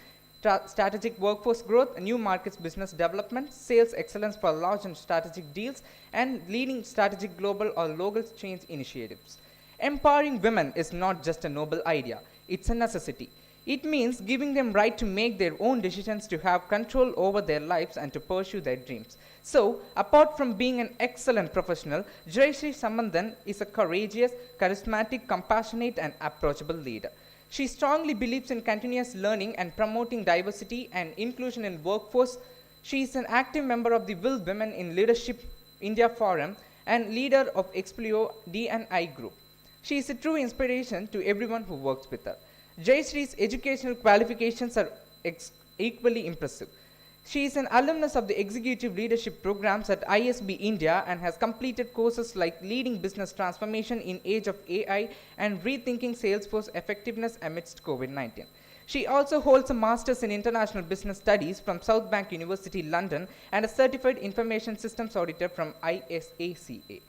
strategic workforce growth, new markets business development, sales excellence for large and strategic deals, and leading strategic global or local change initiatives. Empowering women is not just a noble idea, it's a necessity. It means giving them right to make their own decisions, to have control over their lives, and to pursue their dreams. So, apart from being an excellent professional, Jayashree Sambandhan is a courageous, charismatic, compassionate, and approachable leader. She strongly believes in continuous learning and promoting diversity and inclusion in workforce. She is an active member of the Will Women in Leadership India Forum and leader of Explio D&I Group. She is a true inspiration to everyone who works with her. Jayashree's educational qualifications are equally impressive. She is an alumnus of the executive leadership programs at ISB India and has completed courses like Leading Business Transformation in Age of AI and Rethinking Salesforce Effectiveness Amidst COVID-19. She also holds a Master's in International Business Studies from South Bank University, London, and a Certified Information Systems Auditor from ISACA.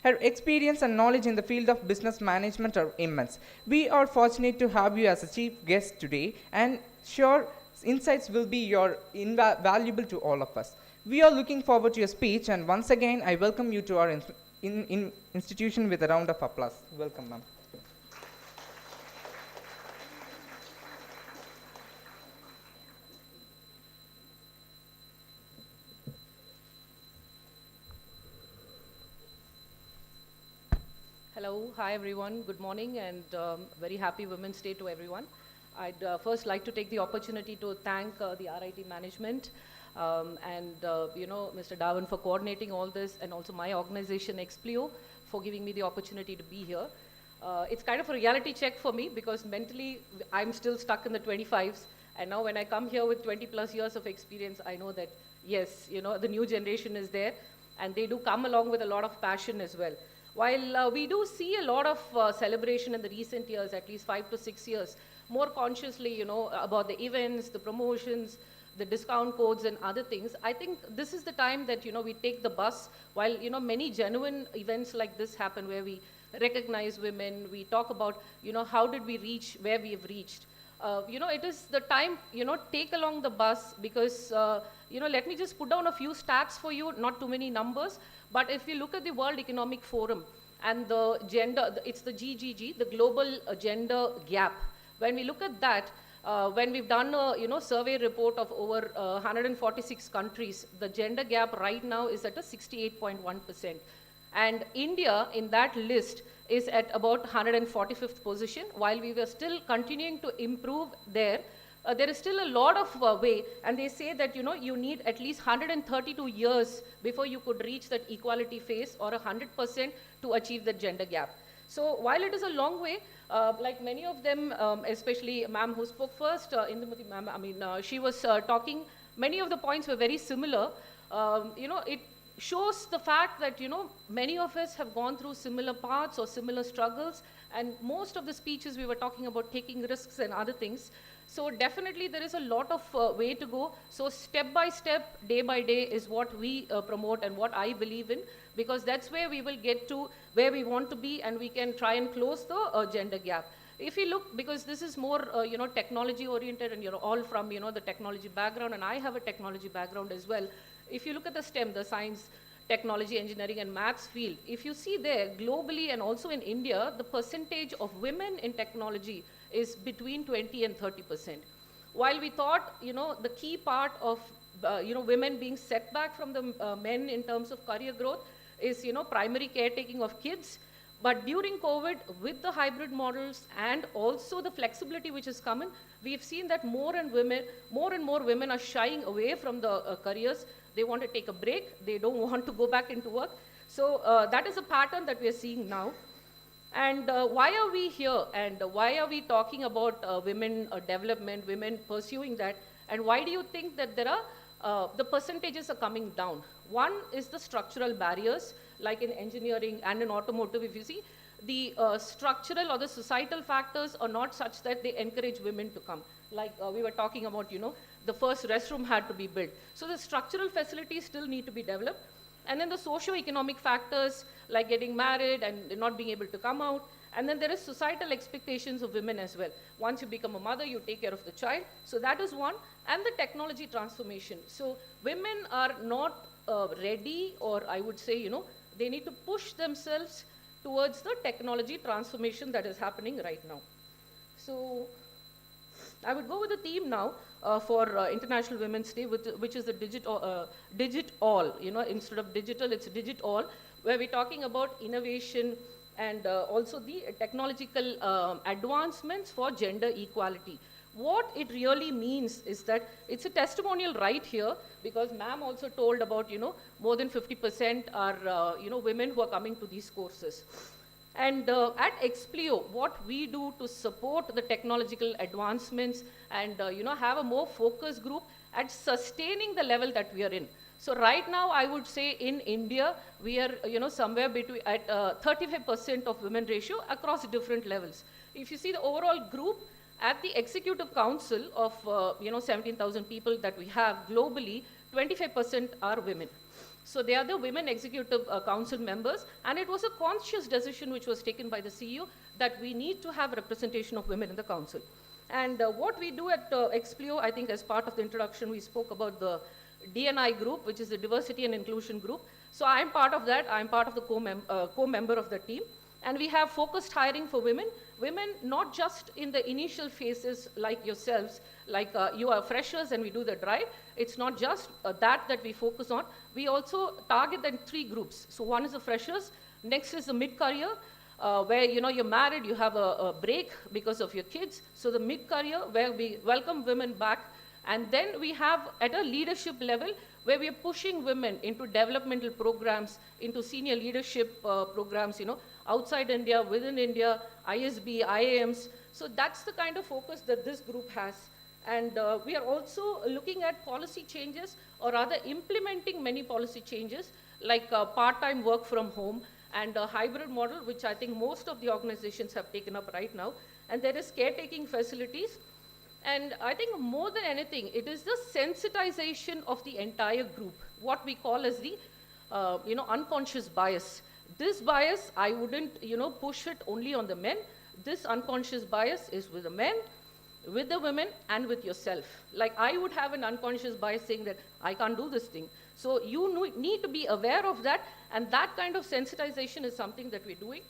Her experience and knowledge in the field of business management are immense. We are fortunate to have you as a chief guest today, and sure insights will be valuable to all of us. We are looking forward to your speech, and once again, I welcome you to our institution with a round of applause. Welcome, ma'am. Hello, hi everyone, good morning, and very happy Women's Day to everyone. I'd first like to take the opportunity to thank the RIT management and Mr. Dhawan for coordinating all this, and also my organization Explio for giving me the opportunity to be here. It's kind of a reality check for me because mentally I'm still stuck in the 25s, and now when I come here with 20 plus years of experience, I know that yes, the new generation is there, and they do come along with a lot of passion as well. While we do see a lot of celebration in the recent years, at least 5 to 6 years, more consciously, about the events, the promotions, the discount codes and other things, I think this is the time that, we take the bus while, many genuine events like this happen where we recognize women, we talk about, how did we reach where we have reached. It is the time, take along the bus because, let me just put down a few stats for you, not too many numbers. But if you look at the World Economic Forum and the gender, it's the GGG, the Global Gender Gap. When we look at that, when we've done a survey report of over 146 countries, the gender gap right now is at a 68.1%. And India in that list is at about 145th position. While we were still continuing to improve there, there is still a lot of way, and they say that you need at least 132 years before you could reach that equality phase or 100% to achieve the gender gap. So while it is a long way, like many of them, especially ma'am who spoke first, Indumati ma'am, she was talking, many of the points were very similar. It shows the fact that many of us have gone through similar paths or similar struggles, and most of the speeches we were talking about taking risks and other things. So definitely there is a lot of way to go. So step by step, day by day is what we promote and what I believe in, because that's where we will get to where we want to be, and we can try and close the gender gap. If you look, because this is more, technology oriented, and you're all from, the technology background, and I have a technology background as well. If you look at the STEM, the science, technology, engineering, and maths field, if you see there, globally and also in India, the percentage of women in technology is between 20 and 30%. While we thought, the key part of, women being set back from the men in terms of career growth is, primary caretaking of kids. But during COVID, with the hybrid models and also the flexibility which is coming, we've seen that more and more women are shying away from the careers. They want to take a break. They don't want to go back into work. So that is a pattern that we are seeing now. And why are we here? And why are we talking about women development, women pursuing that? And why do you think that there are, the percentages are coming down? One is the structural barriers, like in engineering and in automotive. If you see, the structural or the societal factors are not such that they encourage women to come. Like we were talking about, the first restroom had to be built. So the structural facilities still need to be developed. And then the socio-economic factors, like getting married and not being able to come out. And then there is societal expectations of women as well. Once you become a mother, you take care of the child. So that is one. And the technology transformation. So women are not ready, or I would say, they need to push themselves towards the technology transformation that is happening right now. So I would go with the theme now for International Women's Day, which is the digit all. Instead of digital, it's digit all, where we're talking about innovation and also the technological advancements for gender equality. What it really means is that it's a testimonial right here, because ma'am also told about, more than 50% are, women who are coming to these courses. And at Explio, what we do to support the technological advancements and, have a more focused group at sustaining the level that we are in. So right now, I would say in India, we are, somewhere between at 35% of women ratio across different levels. If you see the overall group, at the Executive Council of 17,000 people that we have globally, 25% are women. So they are the women Executive Council members, and it was a conscious decision which was taken by the CEO that we need to have representation of women in the council. And what we do at Explio, I think as part of the introduction, we spoke about the DNI group, which is the Diversity and Inclusion group. So I'm part of that. I'm part of the co-member of the team. And we have focused hiring for women. Women, not just in the initial phases like yourselves, like you are freshers and we do the drive. It's not just that we focus on. We also target them 3 groups. So one is the freshers. Next is the mid-career, where you're married, you have a break because of your kids. So the mid-career, where we welcome women back. And then we have at a leadership level, where we are pushing women into developmental programs, into senior leadership programs, outside India, within India, ISB, IAMs. So that's the kind of focus that this group has. And we are also looking at policy changes, or rather implementing many policy changes, like part-time work from home and a hybrid model, which I think most of the organizations have taken up right now. And there is caretaking facilities. And I think more than anything, it is the sensitization of the entire group, what we call as the unconscious bias. This bias, I wouldn't push it only on the men. This unconscious bias is with the men, with the women, and with yourself. Like I would have an unconscious bias saying that I can't do this thing. So you need to be aware of that, and that kind of sensitization is something that we're doing.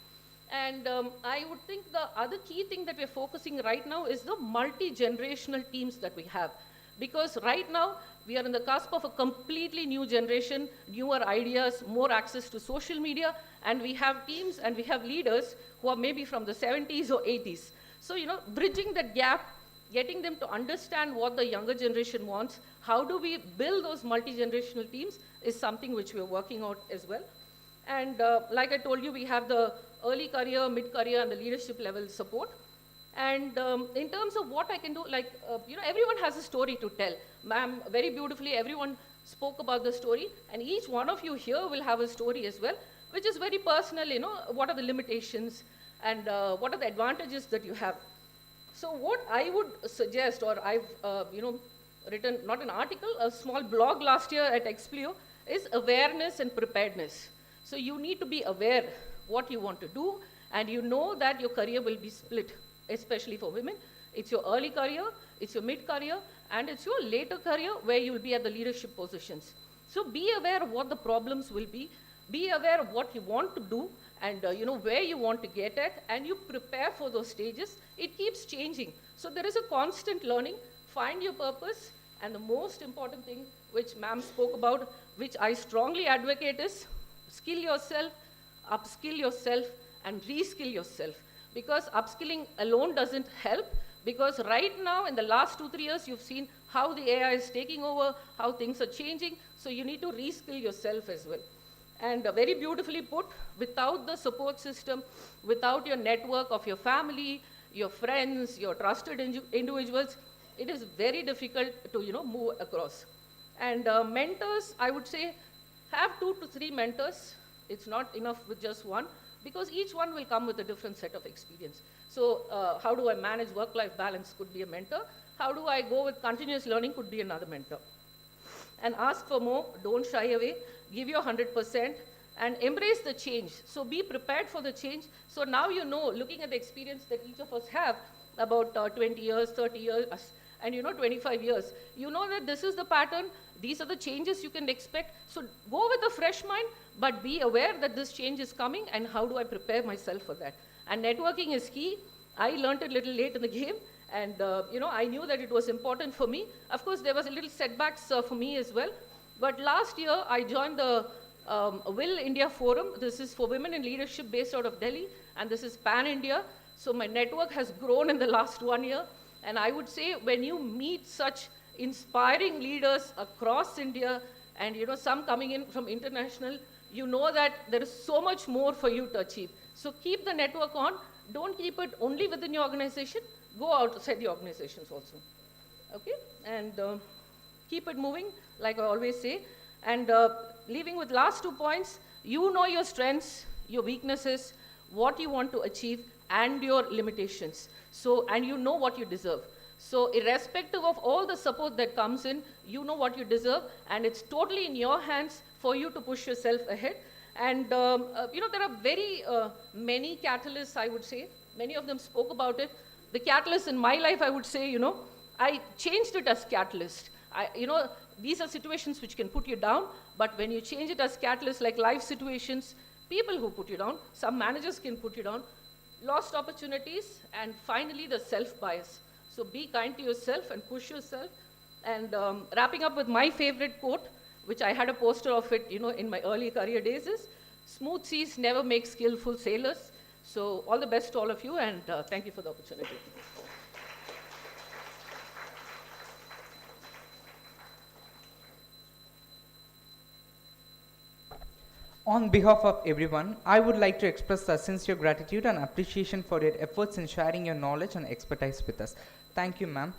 And I would think the other key thing that we're focusing right now is the multi-generational teams that we have. Because right now, we are in the cusp of a completely new generation, newer ideas, more access to social media, and we have teams and we have leaders who are maybe from the 70s or 80s. So, bridging that gap, getting them to understand what the younger generation wants, how do we build those multi-generational teams is something which we're working out as well. And like I told you, we have the early career, mid-career, and the leadership level support. And in terms of what I can do, like, everyone has a story to tell. Ma'am, very beautifully, everyone spoke about the story, and each one of you here will have a story as well, which is very personal, what are the limitations, and what are the advantages that you have. So what I would suggest, or I've written not an article, a small blog last year at Explio, is awareness and preparedness. So you need to be aware what you want to do, and you know that your career will be split, especially for women. It's your early career, it's your mid career, and it's your later career where you will be at the leadership positions. So be aware of what the problems will be aware of what you want to do, and where you want to get at, and you prepare for those stages. It keeps changing. So there is a constant learning. Find your purpose, and the most important thing which ma'am spoke about, which I strongly advocate, is skill yourself, upskill yourself, and reskill yourself. Because upskilling alone doesn't help, because right now in the last 2-3 years you've seen how the AI is taking over, how things are changing, so you need to reskill yourself as well. And very beautifully put, without the support system, without your network of your family, your friends, your trusted individuals, it is very difficult to move across. And mentors, I would say, have 2 to 3 mentors. It's not enough with just one, because each one will come with a different set of experience. So how do I manage work-life balance could be a mentor. How do I go with continuous learning could be another mentor. And ask for more, don't shy away, give your 100%, and embrace the change. So be prepared for the change. So now looking at the experience that each of us have, about 20 years, 30 years, and 25 years, you know that this is the pattern, these are the changes you can expect. So go with a fresh mind, but be aware that this change is coming, and how do I prepare myself for that? And networking is key. I learned it a little late in the game, and I knew that it was important for me. Of course, there was a little setbacks for me as well. But last year, I joined the Will India Forum. This is for women in leadership based out of Delhi, and this is pan-India. So my network has grown in the last 1 year. And I would say when you meet such inspiring leaders across India, and some coming in from international, you know that there is so much more for you to achieve. So keep the network on. Don't keep it only within your organization. Go outside the organizations also. Okay? And keep it moving, like I always say. And leaving with last 2 points, you know your strengths, your weaknesses, what you want to achieve, and your limitations. So, and you know what you deserve. So irrespective of all the support that comes in, you know what you deserve, and it's totally in your hands for you to push yourself ahead. And there are very many catalysts, I would say. Many of them spoke about it. The catalyst in my life, I would say, I changed it as catalyst. These are situations which can put you down, but when you change it as catalyst, like life situations, people who put you down, some managers can put you down, lost opportunities, and finally the self-bias. So be kind to yourself and push yourself. And wrapping up with my favorite quote, which I had a poster of it, in my early career days, is, "Smooth seas never make skillful sailors." So all the best to all of you, and thank you for the opportunity. On behalf of everyone, I would like to express our sincere gratitude and appreciation for your efforts in sharing your knowledge and expertise with us. Thank you, ma'am.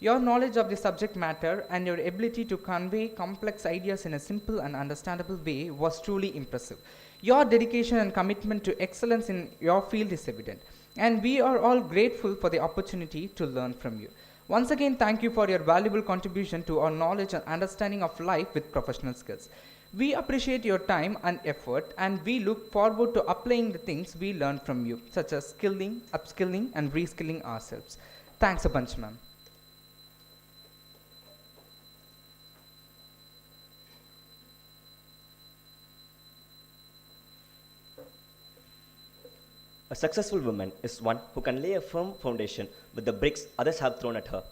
Your knowledge of the subject matter and your ability to convey complex ideas in a simple and understandable way was truly impressive. Your dedication and commitment to excellence in your field is evident, and we are all grateful for the opportunity to learn from you. Once again, thank you for your valuable contribution to our knowledge and understanding of life with professional skills. We appreciate your time and effort, and we look forward to applying the things we learned from you, such as skilling, upskilling, and reskilling ourselves. Thanks a bunch, ma'am. A successful woman is one who can lay a firm foundation with the bricks others have thrown at her.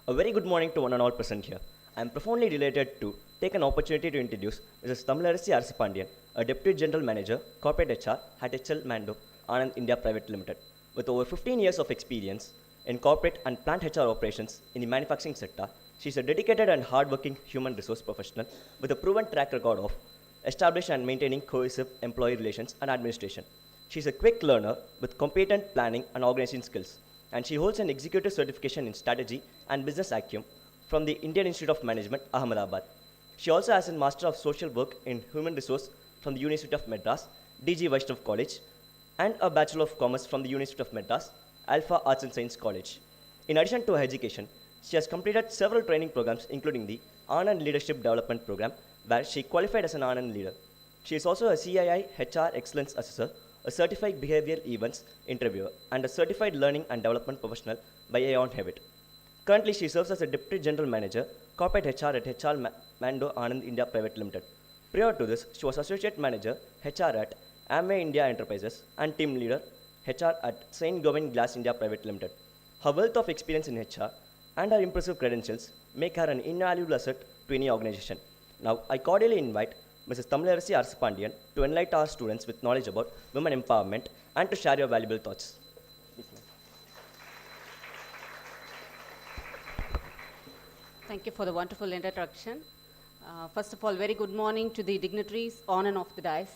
A very good morning to one and all present here. I am profoundly delighted to take an opportunity to introduce Mrs. Tamilarasi Arsipandian, a Deputy General Manager, Corporate HR at HL Mando, Anand India Private Limited. With over 15 years of experience in corporate and plant HR operations in the manufacturing sector, she is a dedicated and hardworking human resource professional with a proven track record of establishing and maintaining cohesive employee relations and administration. She is a quick learner with competent planning and organizing skills, and she holds an executive certification in strategy and business acumen from the Indian Institute of Management, Ahmedabad. She also has a Master of Social Work in Human Resource from the University of Madras, DG Vaishnav College, and a Bachelor of Commerce from the University of Madras, Alpha Arts and Science College. In addition to her education, she has completed several training programs, including the Anand Leadership Development Program, where she qualified as an Anand leader. She is also a CII HR Excellence Assessor, a certified behavioral events interviewer, and a certified learning and development professional by Aon Hewitt. Currently, she serves as a Deputy General Manager, Corporate HR at HR Mando Anand India Private Limited. Prior to this, she was Associate Manager, HR at Amway India Enterprises and Team Leader, HR at St. Gobain Glass India Private Limited. Her wealth of experience in HR and her impressive credentials make her an invaluable asset to any organization. Now, I cordially invite Mrs. Tamilarasi Arsapandian to enlighten our students with knowledge about women empowerment and to share your valuable thoughts. Thank you for the wonderful introduction. First of all, very good morning to the dignitaries on and off the dais.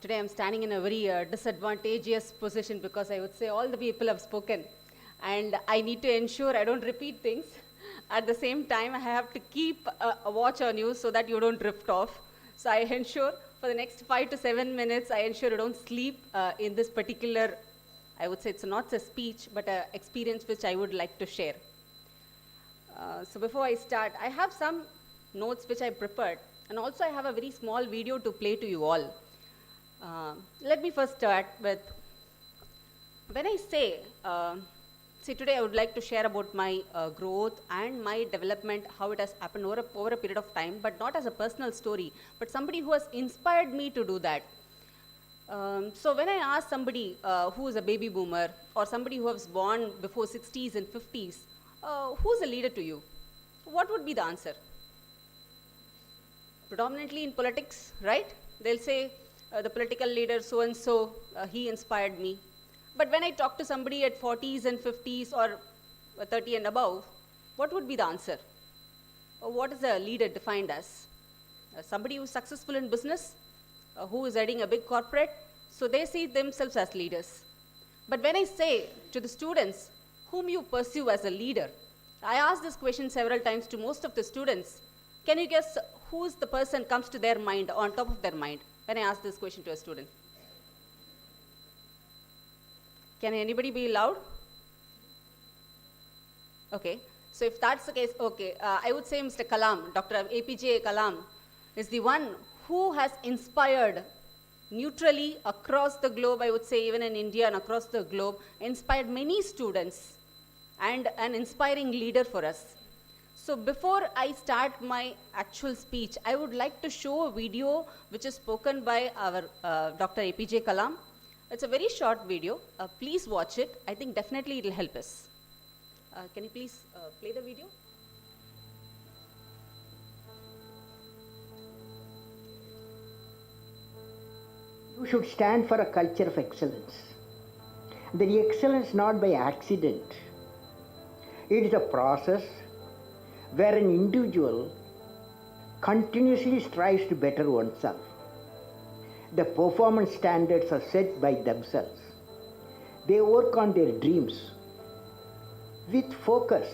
Today I'm standing in a very disadvantageous position because I would say all the people have spoken and I need to ensure I don't repeat things. At the same time, I have to keep a watch on you so that you don't drift off. So I ensure for the next 5 to 7 minutes, I ensure you don't sleep in this particular, I would say it's not a speech, but an experience which I would like to share. So before I start, I have some notes which I prepared, and also I have a very small video to play to you all. Let me first start with, when I say, see today I would like to share about my growth and my development, how it has happened over a period of time, but not as a personal story, but somebody who has inspired me to do that. So when I ask somebody who is a baby boomer or somebody who was born before 60s and 50s, who's a leader to you? What would be the answer? Predominantly in politics, right? They'll say the political leader so-and-so, he inspired me. But when I talk to somebody at 40s and 50s or 30 and above, what would be the answer? What is a leader defined as? Somebody who is successful in business, who is heading a big corporate, so they see themselves as leaders. But when I say to the students, whom you pursue as a leader, I ask this question several times to most of the students. Can you guess who's the person comes to their mind, on top of their mind, when I ask this question to a student? Can anybody be loud? Okay, so if that's the case, okay, I would say Mr. Kalam, Dr. APJ Kalam, is the one who has inspired neutrally across the globe, I would say even in India and across the globe, inspired many students and an inspiring leader for us. So before I start my actual speech, I would like to show a video which is spoken by our Dr. APJ Kalam. It's a very short video. Please watch it. I think definitely it will help us. Can you please play the video? You should stand for a culture of excellence. The excellence not by accident. It is a process where an individual continuously strives to better oneself. The performance standards are set by themselves. They work on their dreams with focus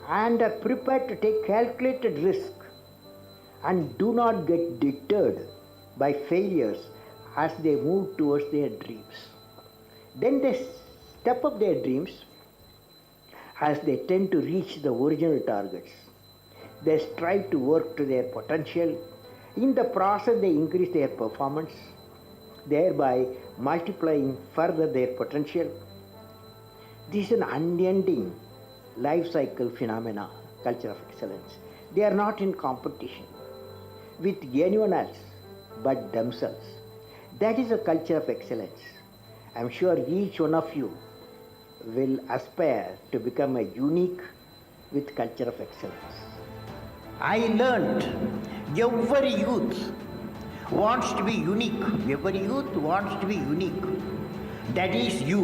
and are prepared to take calculated risk and do not get deterred by failures as they move towards their dreams. Then they step up their dreams as they tend to reach the original targets. They strive to work to their potential. In the process, they increase their performance, thereby multiplying further their potential. This is an unending life cycle phenomena, culture of excellence. They are not in competition with anyone else but themselves. That is a culture of excellence. I am sure each one of you will aspire to become a unique with culture of excellence. I learned every youth wants to be unique. Every youth wants to be unique. That is you.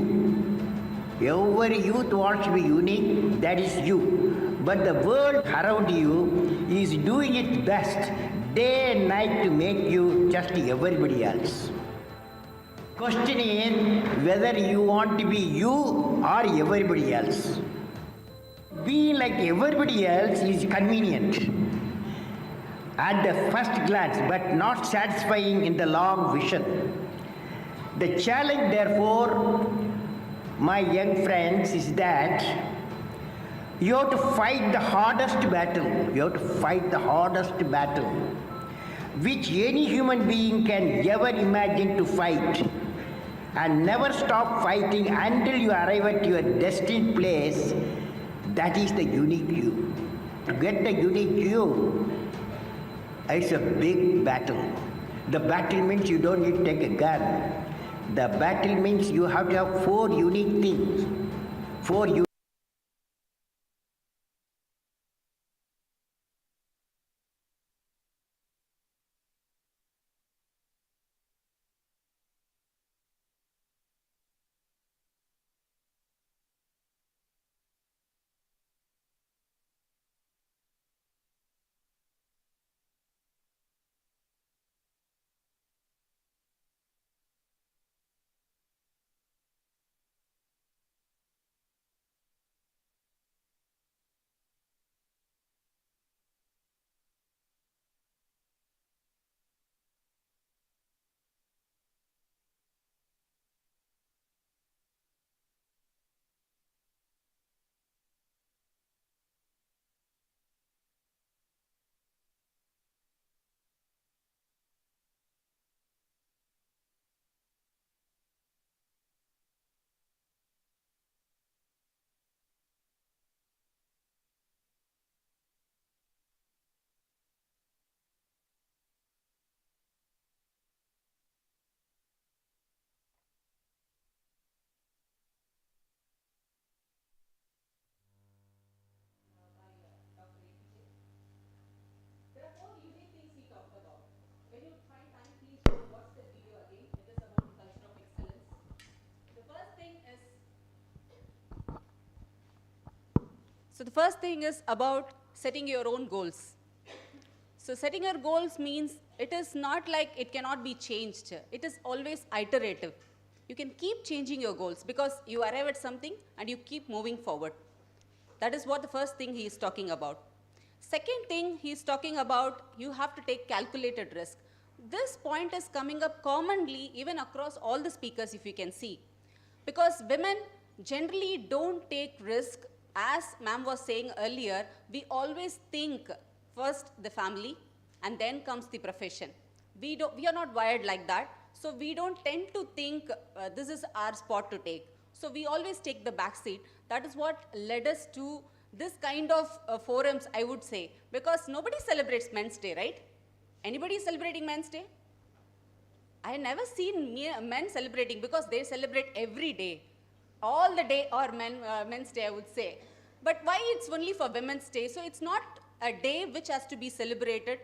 Every youth wants to be unique. That is you. But the world around you is doing its best day and night to make you just everybody else. Question is whether you want to be you or everybody else. Being like everybody else is convenient at the first glance, but not satisfying in the long vision. The challenge, therefore, my young friends, is that you have to fight the hardest battle. You have to fight the hardest battle which any human being can ever imagine to fight, and never stop fighting until you arrive at your destined place. That is the unique you. To get the unique you, it's a big battle. The battle means you don't need to take a gun. The battle means you have to have 4 unique things. 4 unique. So the first thing is about setting your own goals. So setting your goals means it is not like it cannot be changed. It is always iterative. You can keep changing your goals because you arrive at something and you keep moving forward. That is what the first thing he is talking about. Second thing he is talking about, you have to take calculated risk. This point is coming up commonly even across all the speakers, if you can see. Because women generally don't take risk. As ma'am was saying earlier, we always think first the family and then comes the profession. We are not wired like that. So we don't tend to think this is our spot to take. So we always take the back seat. That is what led us to this kind of forums, I would say. Because nobody celebrates Men's Day, right? Anybody celebrating Men's Day? I never seen men celebrating because they celebrate every day. All the day or Men's Day, I would say. But why it's only for Women's Day? So it's not a day which has to be celebrated.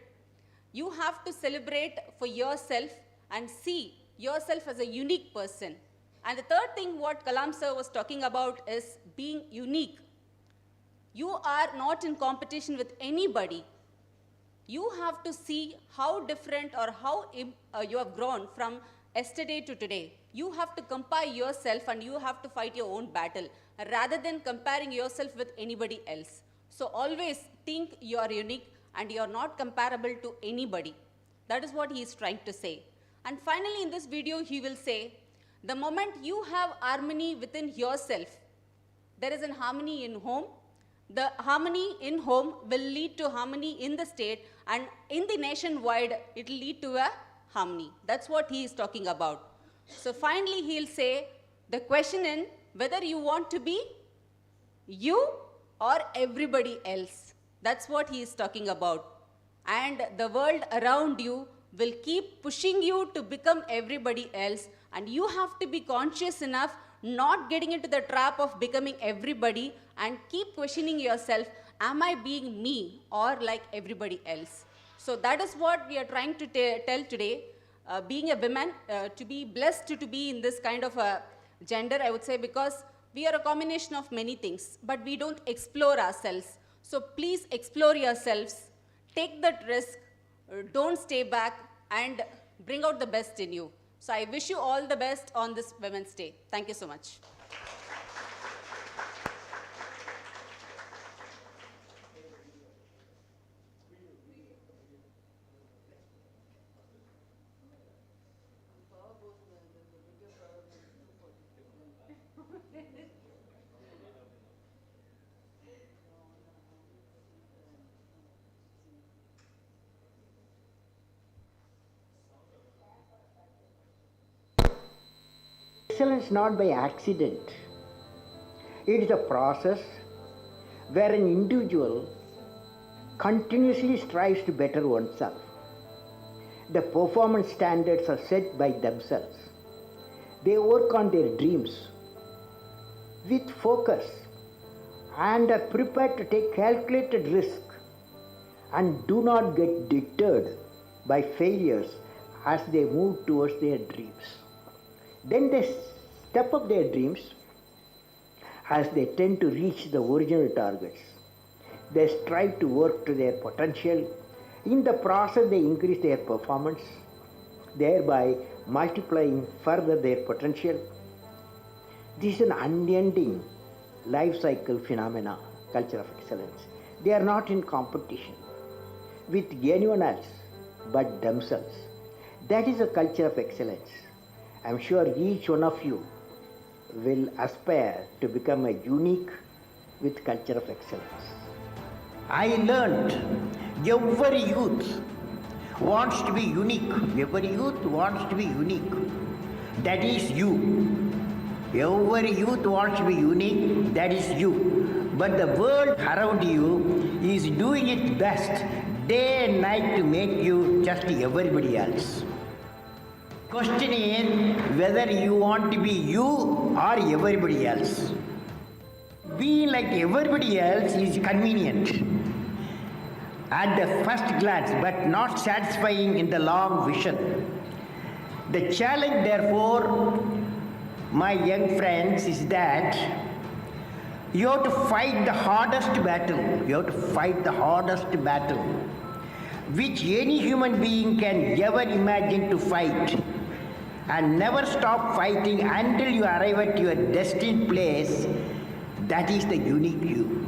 You have to celebrate for yourself and see yourself as a unique person. And the third thing what Kalam sir was talking about is being unique. You are not in competition with anybody. You have to see how different or how you have grown from yesterday to today. You have to compare yourself and you have to fight your own battle rather than comparing yourself with anybody else. So always think you are unique and you are not comparable to anybody. That is what he is trying to say. And finally in this video he will say, the moment you have harmony within yourself, there is an harmony in home. The harmony in home will lead to harmony in the state, and in the nationwide it will lead to a harmony. That's what he is talking about. So finally he'll say, the question in whether you want to be you or everybody else. That's what he is talking about. And the world around you will keep pushing you to become everybody else, and you have to be conscious enough not getting into the trap of becoming everybody and keep questioning yourself, am I being me or like everybody else? So that is what we are trying to tell today. Being a woman, to be blessed to be in this kind of a gender, I would say, because we are a combination of many things, but we don't explore ourselves. So please explore yourselves, take that risk, don't stay back, and bring out the best in you. So I wish you all the best on this Women's Day. Thank you so much. excellence not by accident. It is a process where an individual continuously strives to better oneself. The performance standards are set by themselves. They work on their dreams with focus and are prepared to take calculated risk and do not get deterred by failures as they move towards their dreams. Then they step up their dreams as they tend to reach the original targets. They strive to work to their potential. In the process, they increase their performance, thereby multiplying further their potential. This is an unending life cycle phenomena, culture of excellence. They are not in competition with anyone else but themselves. That is a culture of excellence. I am sure each one of you will aspire to become a unique with culture of excellence. I learned every youth wants to be unique. Every youth wants to be unique. That is you. Every youth wants to be unique. That is you. But the world around you is doing its best day and night to make you just everybody else. Question is whether you want to be you or everybody else. Being like everybody else is convenient at the first glance, but not satisfying in the long vision. The challenge, therefore, my young friends, is that you have to fight the hardest battle. You have to fight the hardest battle which any human being can ever imagine to fight, and never stop fighting until you arrive at your destined place. That is the unique you.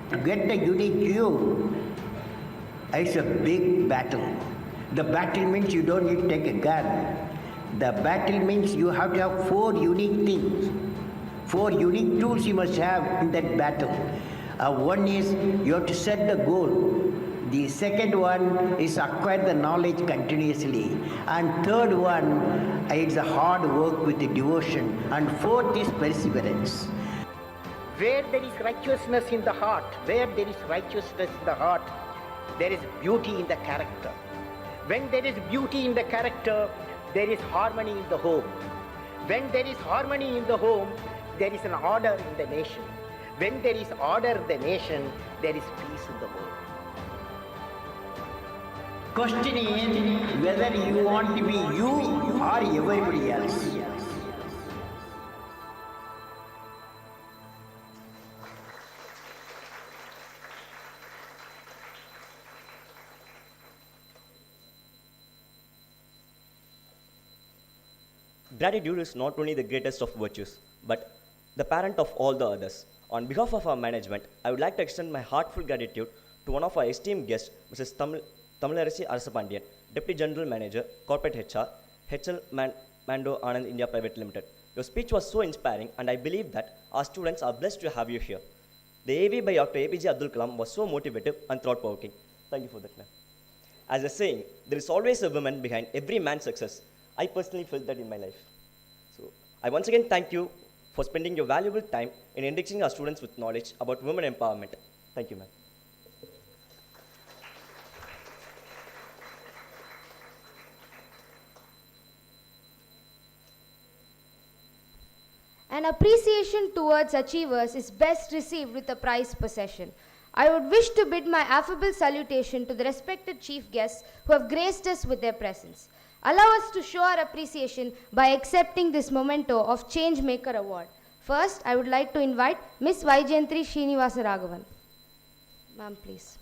To get the unique you, it's a big battle. The battle means you don't need to take a gun. The battle means you have to have 4 unique things. 4 unique tools you must have in that battle. One is you have to set the goal. The second one is acquire the knowledge continuously. And third one is the hard work with the devotion. And fourth is perseverance. Where there is righteousness in the heart, there is beauty in the character. When there is beauty in the character, there is harmony in the home. When there is harmony in the home, there is an order in the nation. When there is order in the nation, there is peace in the world. Question is whether you want to be you or everybody else. Gratitude is not only the greatest of virtues, but the parent of all the others. On behalf of our management, I would like to extend my heartfelt gratitude to one of our esteemed guests, Mrs. Tamilarasi Arasapandian, Deputy General Manager, Corporate HR, HL Mando Anand India Private Limited. Your speech was so inspiring, and I believe that our students are blessed to have you here. The AV by Dr. APJ Abdul Kalam was so motivative and thought-provoking. Thank you for that, ma'am. As a saying, there is always a woman behind every man's success. I personally felt that in my life. So, I once again thank you for spending your valuable time in enriching our students with knowledge about women empowerment. Thank you, ma'am. An appreciation towards achievers is best received with a prized possession. I would wish to bid my affable salutation to the respected chief guests who have graced us with their presence. Allow us to show our appreciation by accepting this memento of Changemaker Award. First, I would like to invite Ms. Vaijayantri Srinivasa Raghavan. Ma'am, please.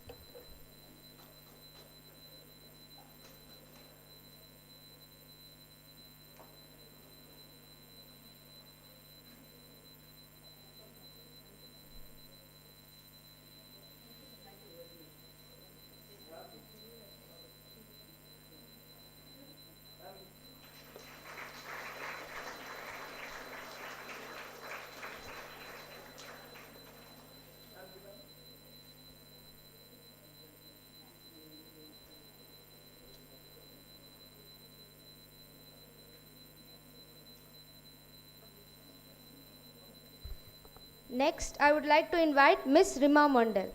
Next, I would like to invite Miss Rima Mondal.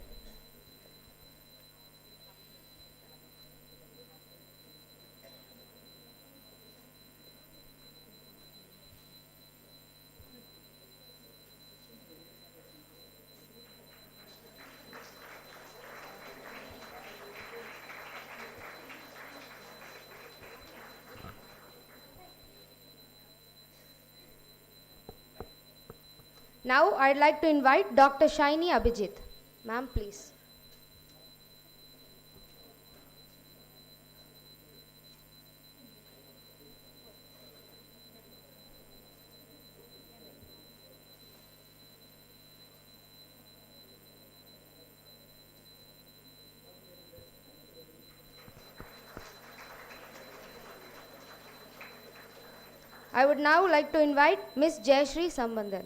Now, I'd like to invite Dr. Shaini Abhijit. Ma'am, please. I would now like to invite Miss Jayashree Sambandhan.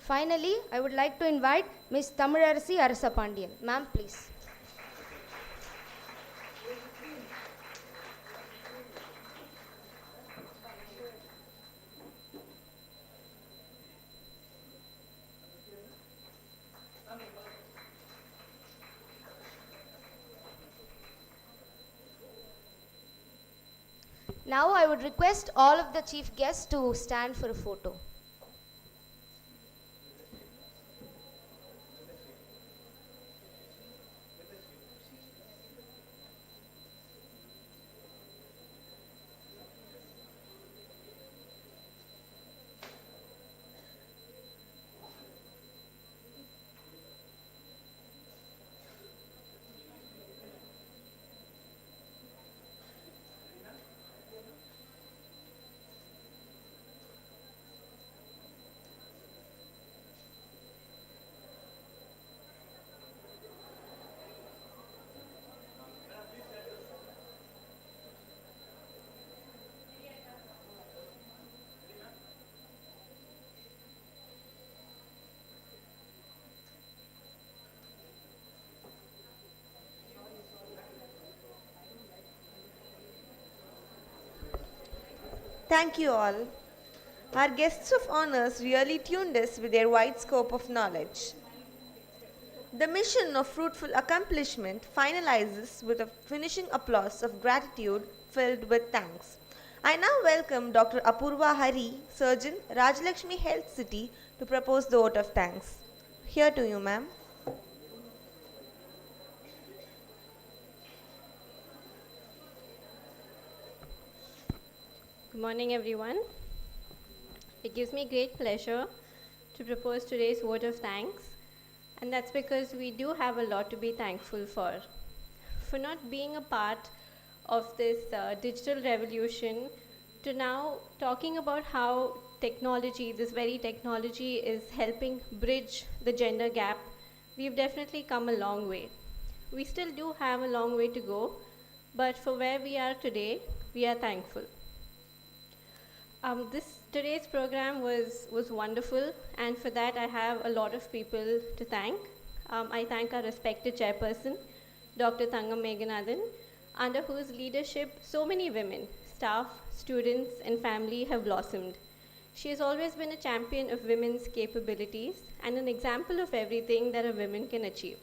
Finally, I would like to invite Ms. Tamilarasi Arasapandian. Ma'am, please. Now I would request all of the chief guests to stand for a photo. Thank you all. Our guests of honors really tuned us with their wide scope of knowledge. The mission of fruitful accomplishment finalizes with a finishing applause of gratitude filled with thanks. I now welcome Dr. Apurva Hari, Surgeon, Rajalakshmi Health City, to propose the vote of thanks. Here to you, ma'am. Good morning, everyone. It gives me great pleasure to propose today's vote of thanks, and that's because we do have a lot to be thankful for. For not being a part of this digital revolution, to now talking about how technology, this very technology, is helping bridge the gender gap, we've definitely come a long way. We still do have a long way to go, but for where we are today, we are thankful. Today's program was wonderful, and for that I have a lot of people to thank. I thank our respected chairperson, Dr. Thangam Meghanathan, under whose leadership so many women, staff, students, and family have blossomed. She has always been a champion of women's capabilities and an example of everything that a woman can achieve.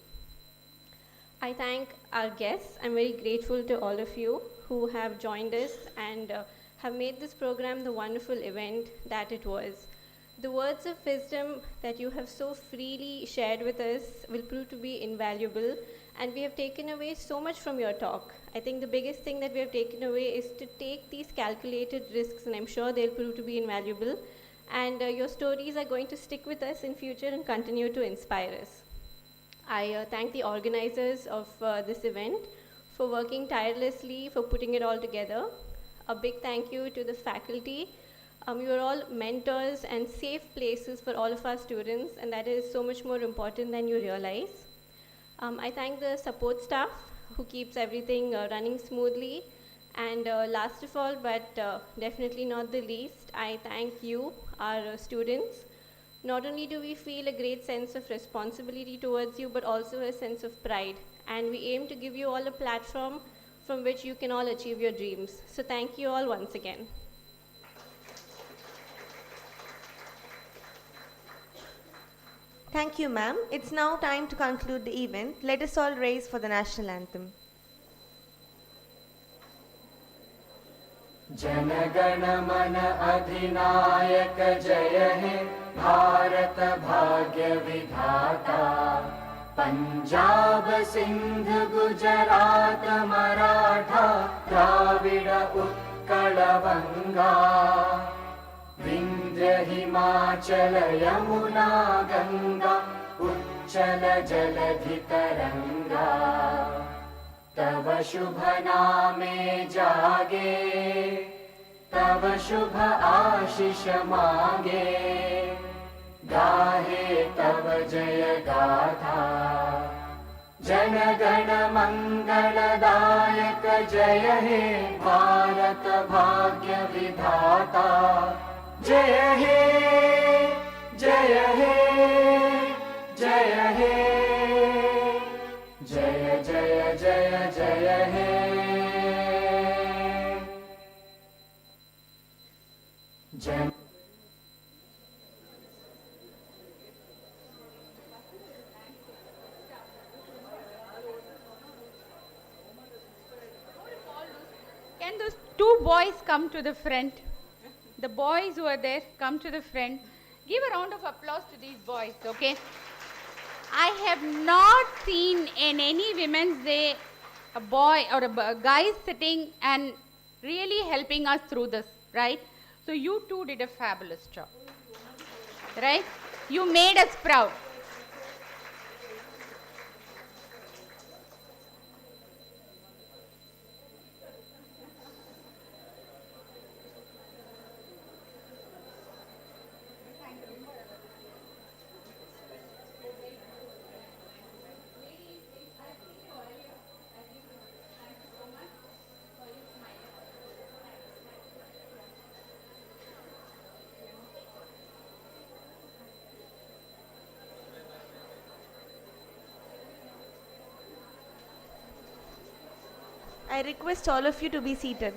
I thank our guests. I'm very grateful to all of you who have joined us and have made this program the wonderful event that it was. The words of wisdom that you have so freely shared with us will prove to be invaluable, and we have taken away so much from your talk. I think the biggest thing that we have taken away is to take these calculated risks, and I'm sure they'll prove to be invaluable. And your stories are going to stick with us in future and continue to inspire us. I thank the organizers of this event for working tirelessly, for putting it all together. A big thank you to the faculty. You are all mentors and safe places for all of our students, and that is so much more important than you realize. I thank the support staff who keeps everything running smoothly. And last of all, but definitely not the least, I thank you, our students. Not only do we feel a great sense of responsibility towards you, but also a sense of pride. And we aim to give you all a platform from which you can all achieve your dreams. So thank you all once again. Thank you, ma'am. It's now time to conclude the event. Let us all raise for the national anthem. जनगण मन अधिनायक जय हे भारत भाग्य विधाता पंजाब सिंध गुजरात मराठा द्राविड उत्कल बंगा विंध्य हिमाचल यमुना गंगा उच्चल जलधि तरंगा तव शुभ नामे जागे तव शुभ आशीष मांगे गाहे तव जय गाथा जन गण मंगलदायक जय हे भारत भाग्य विधाता जय हे जय हे जय हे जय जय जय जय हे जय Can those two boys come to the front? The boys who are there, come to the front. Give a round of applause to these boys, okay? I have not seen in any Women's Day a boy or a guy sitting and really helping us through this, right? So you two did a fabulous job, right? You made us proud. I request all of you to be seated.